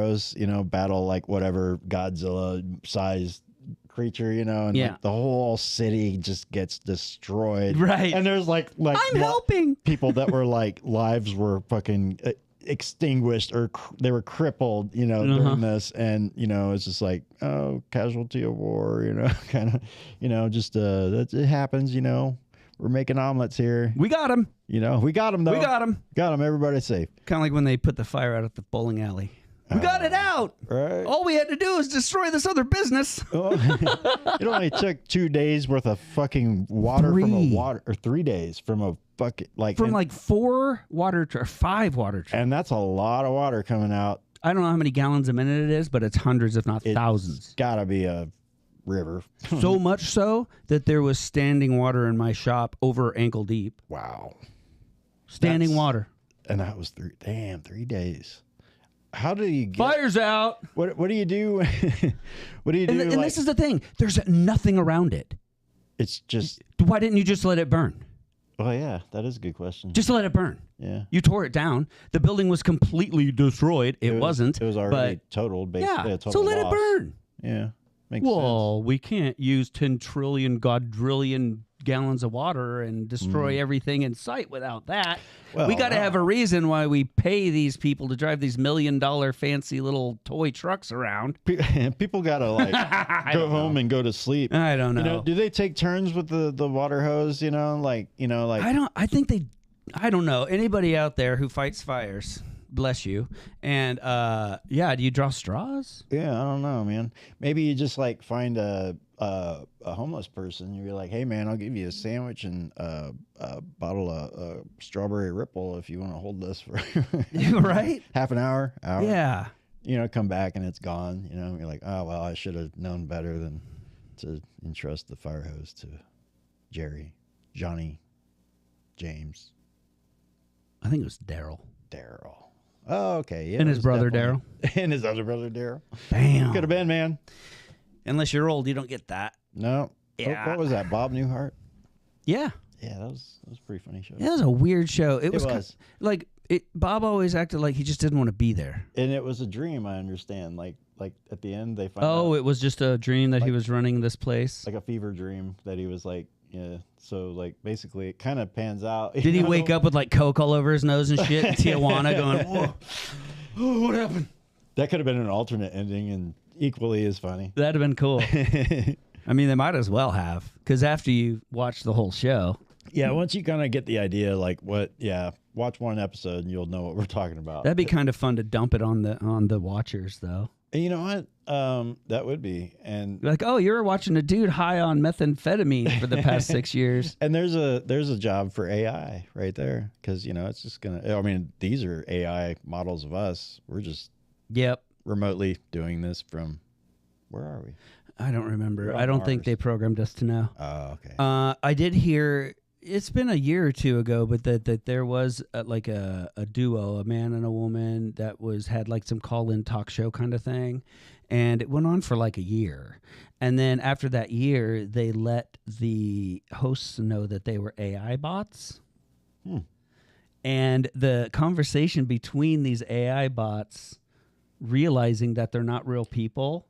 battle like whatever Godzilla sized creature, and like the whole city just gets destroyed, right? And there's like I'm helping people that were like lives were fucking extinguished or they were crippled, during this, and it's just like, oh, casualty of war, kind of, just that it happens, we're making omelets here. We got him. We got him though. We got him. Got him. Everybody's safe. Kind of like when they put the fire out at the bowling alley. We got it out. Right. All we had to do is destroy this other business. It only took 2 days worth of fucking water or 3 days from a bucket, from 4 water or 5 water trucks. And that's a lot of water coming out. I don't know how many gallons a minute it is, but it's hundreds, if not thousands. It's gotta be a river. So much so that there was standing water in my shop over ankle deep. Wow. Standing water. And that was 3 days. how do you get Fire's out? What do you do? What do you do? And this is the thing. There's nothing around it. It's just. Why didn't you just let it burn? Oh yeah, that is a good question. Just let it burn. Yeah. You tore it down. The building was completely destroyed. It wasn't. It was already totaled. Basically, yeah. So let it burn. Yeah. Makes well, sense. We can't use 10 trillion quadrillion gallons of water and destroy everything in sight without that. Well, we got to have a reason why we pay these people to drive these $1 million fancy little toy trucks around. People got to like go home and go to sleep. I don't know. You know, do they take turns with the water hose? I don't know. Anybody out there who fights fires, bless you. And do you draw straws? Yeah, I don't know, man. Maybe you just like find a homeless person. You're like, hey, man, I'll give you a sandwich and a bottle of strawberry Ripple if you want to hold this for right? half an hour. Yeah. Come back and it's gone. You're like, oh, well, I should have known better than to entrust the fire hose to Johnny, James. I think it was Daryl. Oh, okay. Yeah, and his brother Daryl. And his other brother Daryl. Damn. Could have been, man. Unless you're old, you don't get that. No. Yeah. What was that? Bob Newhart? Yeah. Yeah, that was a pretty funny show. It was a weird show. It was. Bob always acted like he just didn't want to be there. And it was a dream, I understand. Like at the end they find out. It was just a dream that he was running this place. Like a fever dream that he was like, yeah. So like basically it kind of pans out. Did he wake up with like Coke all over his nose and shit in Tijuana going, whoa, oh, what happened? That could have been an alternate ending and equally as funny. That'd have been cool. I mean, they might as well have, because after you watch the whole show. Yeah, once you kind of get the idea, like watch one episode and you'll know what we're talking about. That'd be kind of fun to dump it on the watchers, though. And you know what? That would be. And like, oh, you're watching a dude high on methamphetamine for the past 6 years. And there's a job for AI right there, because it's just gonna. I mean, these are AI models of us. We're just remotely doing this from. Where are we? I don't remember. I don't think they programmed us to know. Oh, okay. I did hear. It's been a year or two ago, but that there was a duo, a man and a woman that had like some call-in talk show kind of thing, and it went on for like a year. And then after that year, they let the hosts know that they were AI bots. And the conversation between these AI bots, realizing that they're not real people,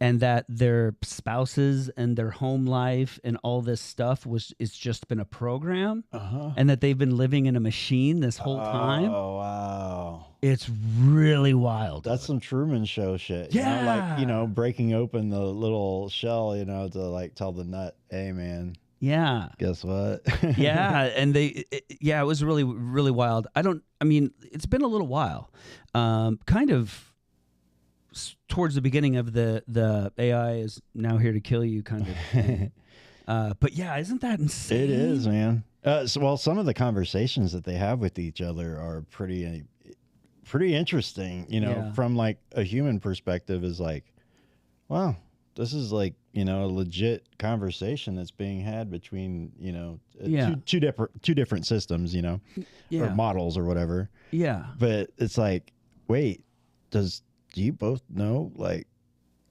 and that their spouses and their home life and all this stuff it's just been a program, and that they've been living in a machine this whole time. Oh, wow. It's really wild. That's some Truman Show shit. Yeah. Breaking open the little shell, to like tell the nut, hey, man. Yeah. Guess what? Yeah. And it was really, really wild. It's been a little while. Kind of towards the beginning of the AI is now here to kill you kind of thing. But yeah, isn't that insane? It is, man. Some of the conversations that they have with each other are pretty interesting, from like a human perspective is like, wow, this is like, a legit conversation that's being had between, two different systems, or models or whatever. Yeah. But it's like, wait, do you both know? Like,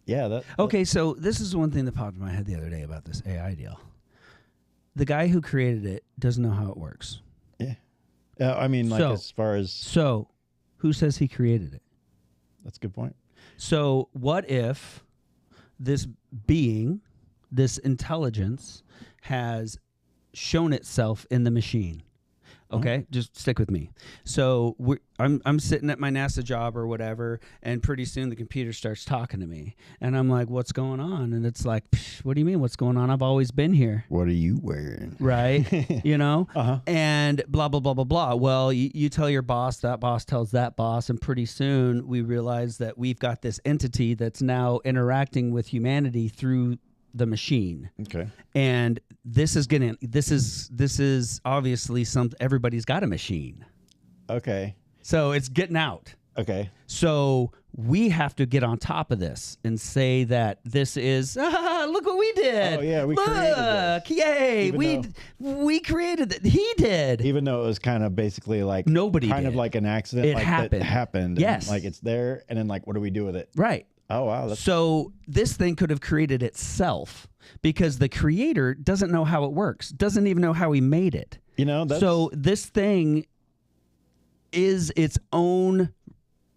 yeah. Okay, so this is one thing that popped in my head the other day about this AI deal. The guy who created it doesn't know how it works. Yeah. As far as... So, who says he created it? That's a good point. So, what if this being, this intelligence, has shown itself in the machine? Okay, just stick with me. So I'm sitting at my NASA job or whatever, and pretty soon the computer starts talking to me, and I'm like, "What's going on?" And it's like, "What do you mean? What's going on? I've always been here." What are you wearing? Right? And blah blah blah blah blah. Well, you tell your boss, that boss tells that boss, and pretty soon we realize that we've got this entity that's now interacting with humanity through the machine. Okay. And this is obviously everybody's got a machine. Okay. So it's getting out. Okay. So we have to get on top of this and say that this is look what we did. Oh yeah, we created this. Yay! We created it. He did. Even though it was kind of basically like nobody kind did. of like an accident. It like happened. That happened. Yes. And, like it's there, and then like, what do we do with it? Right. Oh wow. So this thing could have created itself because the creator doesn't know how it works. Doesn't even know how he made it. You know. So this thing is its own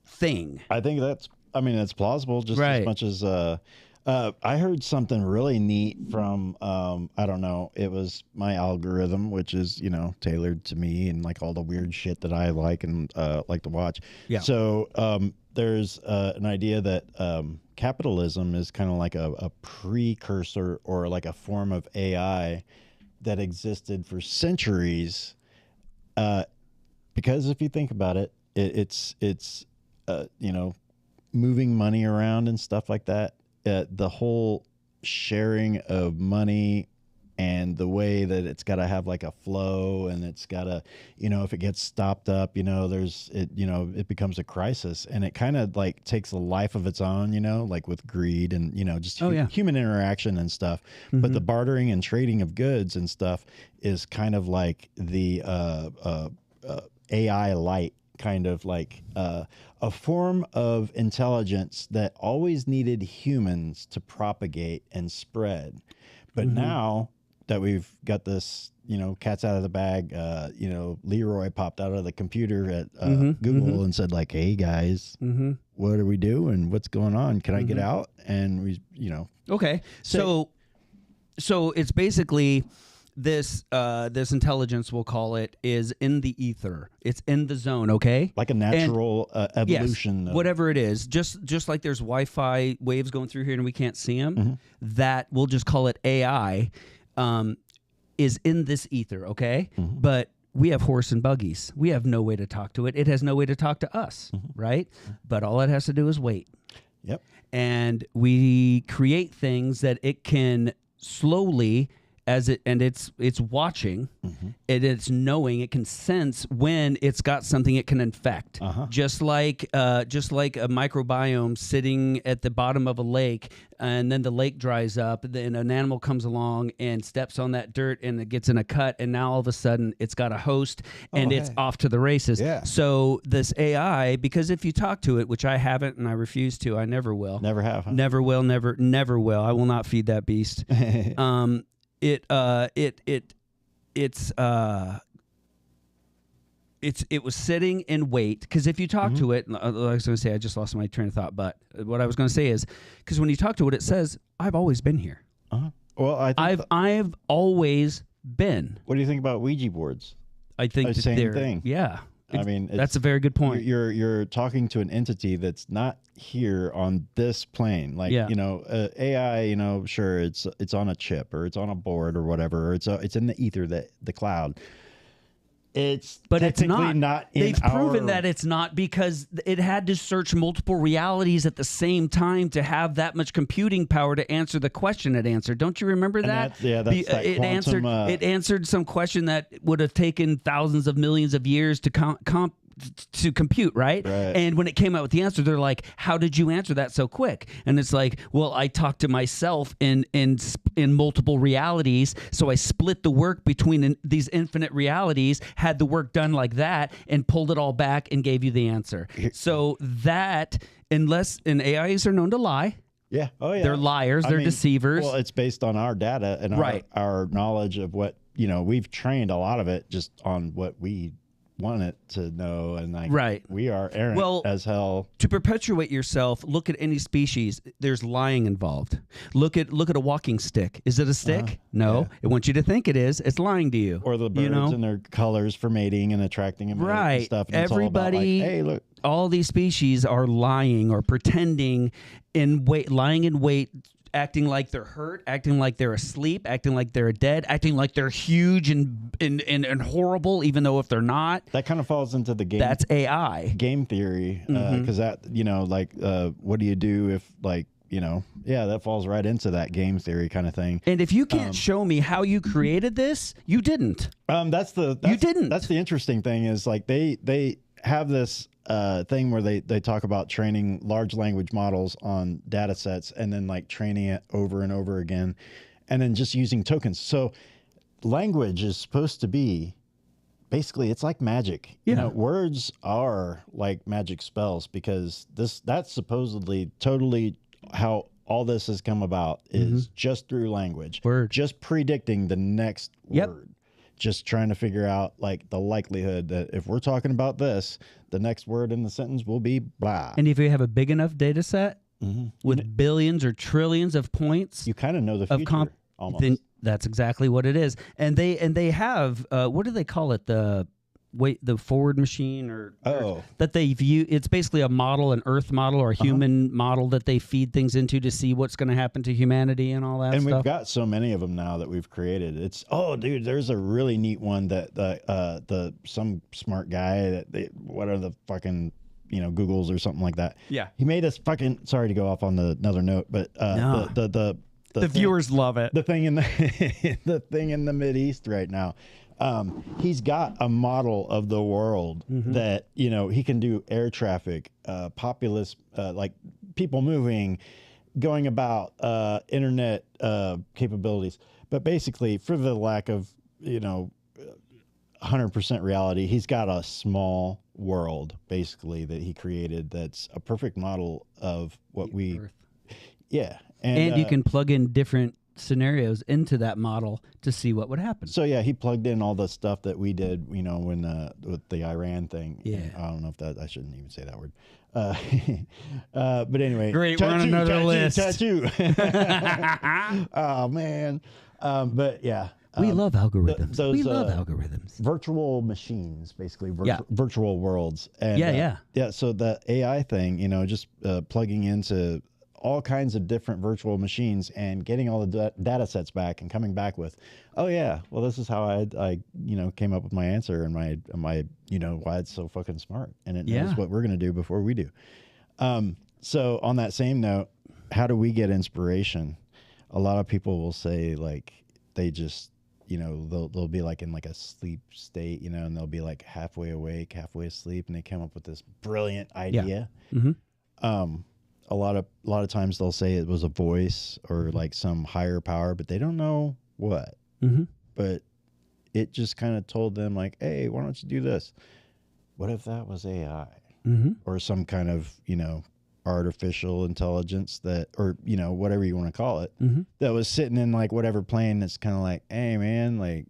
thing. I think that's plausible just Right. as much as I heard something really neat from I don't know, it was my algorithm, which is, you know, tailored to me and like all the weird shit that I like and like to watch. Yeah. So there's an idea that capitalism is kind of like a precursor or like a form of AI that existed for centuries. Because if you think about it, it's you know, moving money around and stuff like that. The whole sharing of money and the way that it's got to have like a flow, and it's got to, you know, if it gets stopped up, you know, it becomes a crisis, and it kind of like takes a life of its own, you know, like with greed and, you know, just human interaction and stuff. Mm-hmm. But the bartering and trading of goods and stuff is kind of like the AI light, kind of like a form of intelligence that always needed humans to propagate and spread. But now that we've got this, you know, cat's out of the bag, you know, Leroy popped out of the computer at Google and said like, hey guys, what are we doing? What's going on? Can I get out? And we, you know. Okay. So it's basically this intelligence, we'll call it, is in the ether. It's in the zone, okay? Like a natural evolution. Yes, whatever it is. Just like there's Wi-Fi waves going through here and we can't see them, that, we'll just call it AI, is in this ether, okay? But we have horse and buggies. We have no way to talk to it. It has no way to talk to us, right? But all it has to do is wait. Yep. And we create things that it can slowly, it's watching, and it's knowing, it can sense when it's got something it can infect. Just like a microbiome sitting at the bottom of a lake, and then the lake dries up, then an animal comes along and steps on that dirt and it gets in a cut, and now all of a sudden it's got a host and it's off to the races. Yeah. So this AI, because if you talk to it, which I haven't and I refuse to, I never will. Never have. Huh? Never will, never will. I will not feed that beast. It was sitting in wait, because if you talk to it, I was going to say, I just lost my train of thought, but what I was going to say is, because when you talk to it, it says, I've always been here. Well, I've always been. What do you think about Ouija boards? I think the same thing. Yeah. I mean, that's a very good point. You're talking to an entity that's not here on this plane. Like, you know, AI, you know, sure, it's on a chip or it's on a board or whatever, or it's in the ether, the cloud. But it's not. They've proven that it's not, because it had to search multiple realities at the same time to have that much computing power to answer the question it answered. Don't you remember that? That's that quantum, it answered some question that would have taken thousands of millions of years to compute, right? And when it came out with the answer, they're like, how did you answer that so quick? And it's like, well, I talked to myself in multiple realities, so I split the work between these infinite realities, had the work done like that, and pulled it all back and gave you the answer. So that, and AIs are known to lie. Yeah. Oh yeah. They're liars. They're deceivers. Well, it's based on our data and our knowledge of what, you know, we've trained a lot of it just on what we want it to know, and like we are errant as hell. To perpetuate yourself, look at any species. There's lying involved. Look at a walking stick. Is it a stick? No. Yeah. It wants you to think it is. It's lying to you. Or the birds and their colors for mating and attracting and and stuff. And everybody, it's all about, like, hey, look. All these species are lying or pretending lying in wait, acting like they're hurt, acting like they're asleep, acting like they're dead, acting like they're huge and horrible, even though if they're not. That kind of falls into the game. That's AI. Game theory, because that, you know, like, what do you do if, like, you know, that falls right into that game theory kind of thing. And if you can't show me how you created this, you didn't. You didn't. That's the interesting thing is, like, they have this thing where they talk about training large language models on data sets and then like training it over and over again and then just using tokens. So language is supposed to be basically, it's like magic. Yeah. You know, words are like magic spells because that's supposedly totally how all this has come about is just through language. Word. Just predicting the next word. Just trying to figure out like the likelihood that if we're talking about this, the next word in the sentence will be blah. And if you have a big enough data set with billions or trillions of points, you kind of know the future almost. Then that's exactly what it is. And they have what do they call it? The forward machine or that they view. It's basically a model, an Earth model or a human model that they feed things into to see what's going to happen to humanity and all that stuff. And we've got so many of them now that we've created. It's dude, there's a really neat one that some smart guy that what are the fucking Googles or something like that. Yeah, he made us fucking. Sorry to go off on another note, but the viewers love it. The thing in the thing in the Mideast right now. He's got a model of the world that, he can do air traffic, populace, like people moving, going about, internet, capabilities. But basically for the lack of, 100% reality, he's got a small world basically that he created. That's a perfect model of what Earth. Yeah. And you can plug in different scenarios into that model to see what would happen. So yeah, he plugged in all the stuff that we did, when with the Iran thing. Yeah, I don't know if I shouldn't even say that word. But anyway, great. We're on another list. Tattoo. Oh man, but yeah, we love algorithms. We love algorithms. Virtual machines, basically virtual worlds. And, yeah. So the AI thing, just plugging into all kinds of different virtual machines and getting all the data sets back and coming back with, this is how I came up with my answer and my why it's so fucking smart and it knows what we're going to do before we do. So on that same note, how do we get inspiration? A lot of people will say like they just, they'll be like in like a sleep state, and they'll be like halfway awake, halfway asleep, and they come up with this brilliant idea. Yeah. A lot of times they'll say it was a voice or like some higher power, but they don't know what. But it just kind of told them like, hey, why don't you do this? What if that was AI or some kind of, artificial intelligence that, or, whatever you want to call it, that was sitting in like whatever plane that's kind of like, hey man, like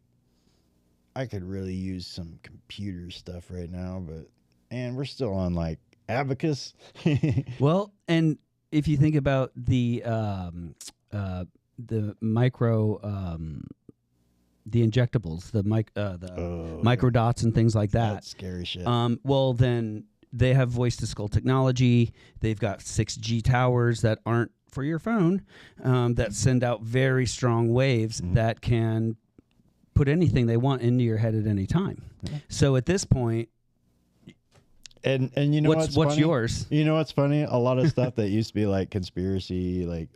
I could really use some computer stuff right now, but man, we're still on like Abacus. Well, and if you think about the micro the injectables, the microdots and things like that. That's scary shit. Well, then they have voice to skull technology. They've got 6G towers that aren't for your phone, that send out very strong waves that can put anything they want into your head at any time. So at this point. And what's funny? Yours? You know what's funny? A lot of stuff that used to be like conspiracy, like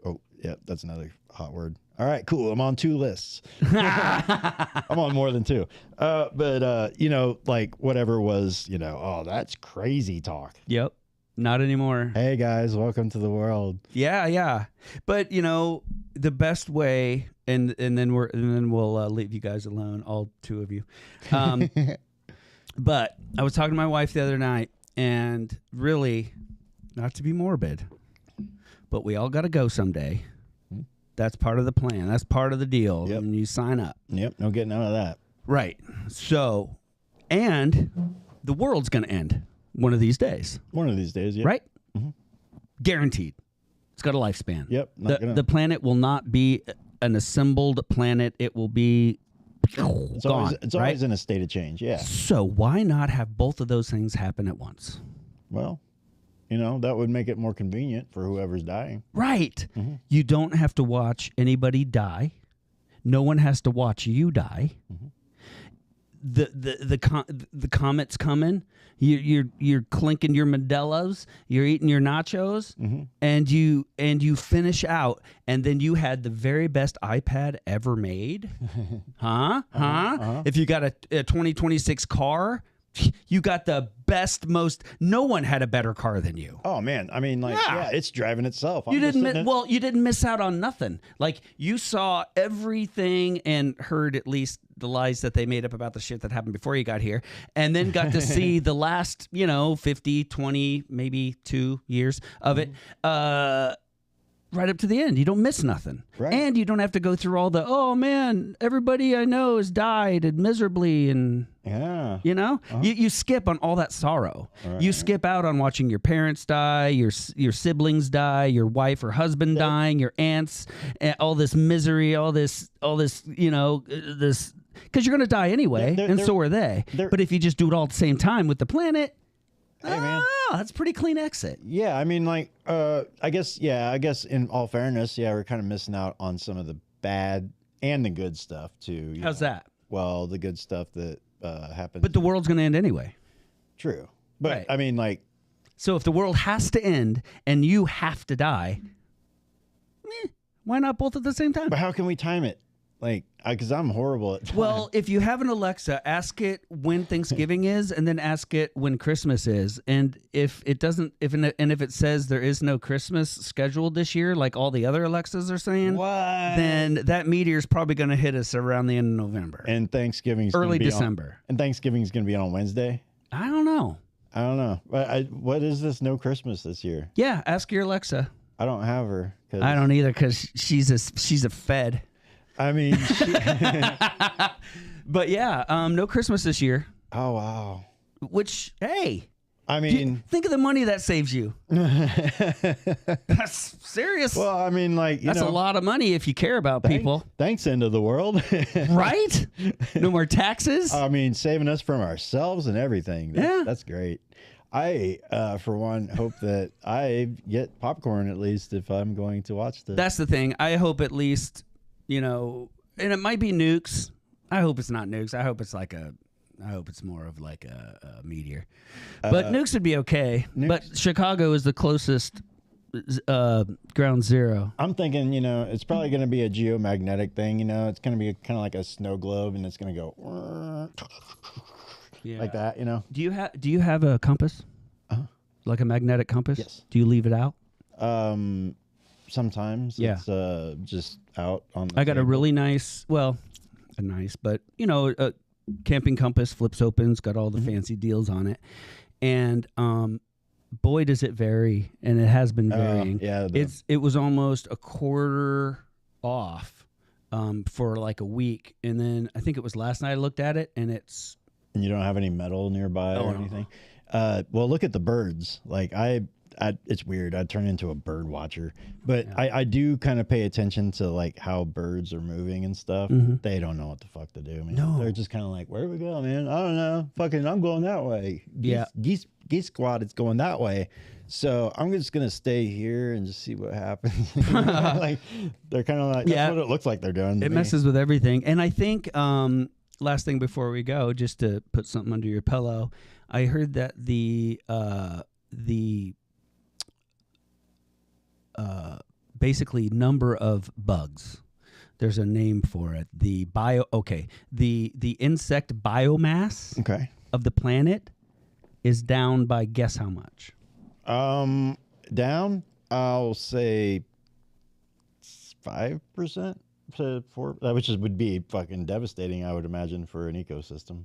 that's another hot word. All right, cool. I'm on 2 lists. I'm on more than 2. But like whatever was, that's crazy talk. Yep. Not anymore. Hey guys, welcome to the world. Yeah. But the best way, and then we'll leave you guys alone, all 2 of you. But I was talking to my wife the other night, and really, not to be morbid, but we all got to go someday. That's part of the plan. That's part of the deal. Yep. And you sign up. Yep. No getting out of that. Right. So, and the world's going to end one of these days. One of these days, yeah. Right? Guaranteed. It's got a lifespan. Yep. The planet will not be an assembled planet. It will be It's always in a state of change, yeah. So why not have both of those things happen at once? Well, that would make it more convenient for whoever's dying. Right. You don't have to watch anybody die. No one has to watch you die. The comet's coming. You're clinking your Modelo's. You're eating your nachos, and you finish out, and then you had the very best iPad ever made. If you got a 2026 car, You got the best, no one had a better car than you. Oh man, I mean, like, yeah, it's driving itself. You didn't miss out on nothing. Like, you saw everything and heard at least the lies that they made up about the shit that happened before you got here, and then got to see the last, 50, 20, maybe 2 years of it. Right up to the end. You don't miss nothing. Right. And you don't have to go through all the, oh man, everybody I know has died and miserably, and you skip on all that sorrow. Right. You skip out on watching your parents die, your siblings die, your wife or husband dying, your aunts, all this misery, all this, this, because you're going to die anyway, and so are they. But if you just do it all at the same time with the planet, hey, man. That's a pretty clean exit. Yeah, I mean, like, I guess in all fairness, we're kind of missing out on some of the bad and the good stuff too. How's that? Well, the good stuff that happens. But the world's going to end anyway. True. But right. I mean, like, so if the world has to end and you have to die, why not both at the same time? But how can we time it? Like, because I'm horrible at time. Well, if you have an Alexa, ask it when Thanksgiving is, and then ask it when Christmas is. And if it doesn't, if it says there is no Christmas scheduled this year, like all the other Alexas are saying, then that meteor is probably going to hit us around the end of November. And Thanksgiving's early December. And Thanksgiving's going to be on Wednesday. I don't know. But what is this? No Christmas this year? Yeah, ask your Alexa. I don't have her. I don't either, because she's a Fed. I mean, but yeah, no Christmas this year. Oh, wow. Which, hey, I mean, think of the money that saves you. That's serious. Well, I mean, like, that's a lot of money if you care about people. Thanks, end of the world. Right? No more taxes. I mean, saving us from ourselves and everything. That's great. I, for one, hope that I get popcorn at least if I'm going to watch this. That's the thing. I hope at least. And it might be nukes. I hope it's not nukes. I hope it's more of like a meteor. But nukes would be okay. Nukes. But Chicago is the closest ground zero. I'm thinking, it's probably going to be a geomagnetic thing. It's going to be kind of like a snow globe, and it's going to go like that. Do you have a compass? Like a magnetic compass? Yes. Do you leave it out? Sometimes it's just out on the I got table. a really nice, but a camping compass, flips open, it's got all the fancy deals on it. And boy, does it vary, and it has been varying. It was almost a quarter off for like a week, and then I think it was last night I looked at it, and it's... And you don't have any metal nearby or anything? Well, look at the birds. Like, it's weird. I turn into a bird watcher, but I do kind of pay attention to like how birds are moving and stuff. They don't know what the fuck to do, man. No. They're just kind of like, where do we go, man? I don't know. Fucking, I'm going that way. Geese squad is going that way. So I'm just gonna stay here and just see what happens. Like, they're kind of like, that's what it looks like they're doing. It messes with everything. And I think last thing before we go, just to put something under your pillow, I heard that the basically number of bugs. There's a name for it. The insect biomass of the planet is down by guess how much? Down, I'll say 5% to 4%, which would be fucking devastating, I would imagine, for an ecosystem.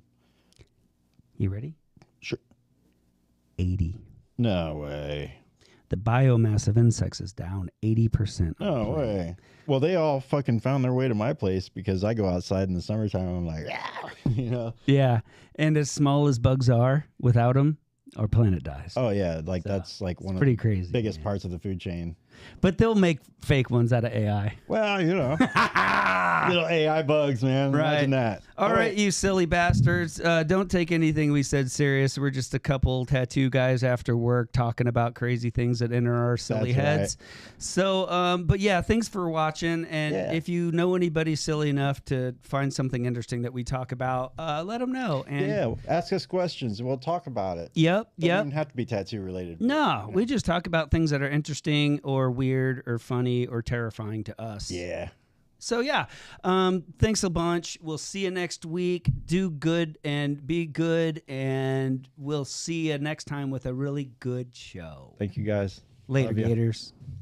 You ready? Sure. 80. No way. The biomass of insects is down 80%. No way. Well, they all fucking found their way to my place because I go outside in the summertime. I'm like, Yeah. And as small as bugs are, without them, our planet dies. Oh, yeah. Like, that's like one of the crazy, biggest parts of the food chain. But they'll make fake ones out of AI. Well, little AI bugs, man. Right. Imagine that. All right, you silly bastards. Don't take anything we said serious. We're just a couple tattoo guys after work talking about crazy things that enter our silly heads. Right. So, but yeah, thanks for watching. And if you know anybody silly enough to find something interesting that we talk about, let them know. And ask us questions and we'll talk about it. Yep. Doesn't have to be tattoo related. No, we just talk about things that are interesting or weird or funny or terrifying to us. Yeah. So yeah, thanks a bunch. We'll see you next week. Do good and be good, and we'll see you next time with a really good show. Thank you, guys. Later, Gators.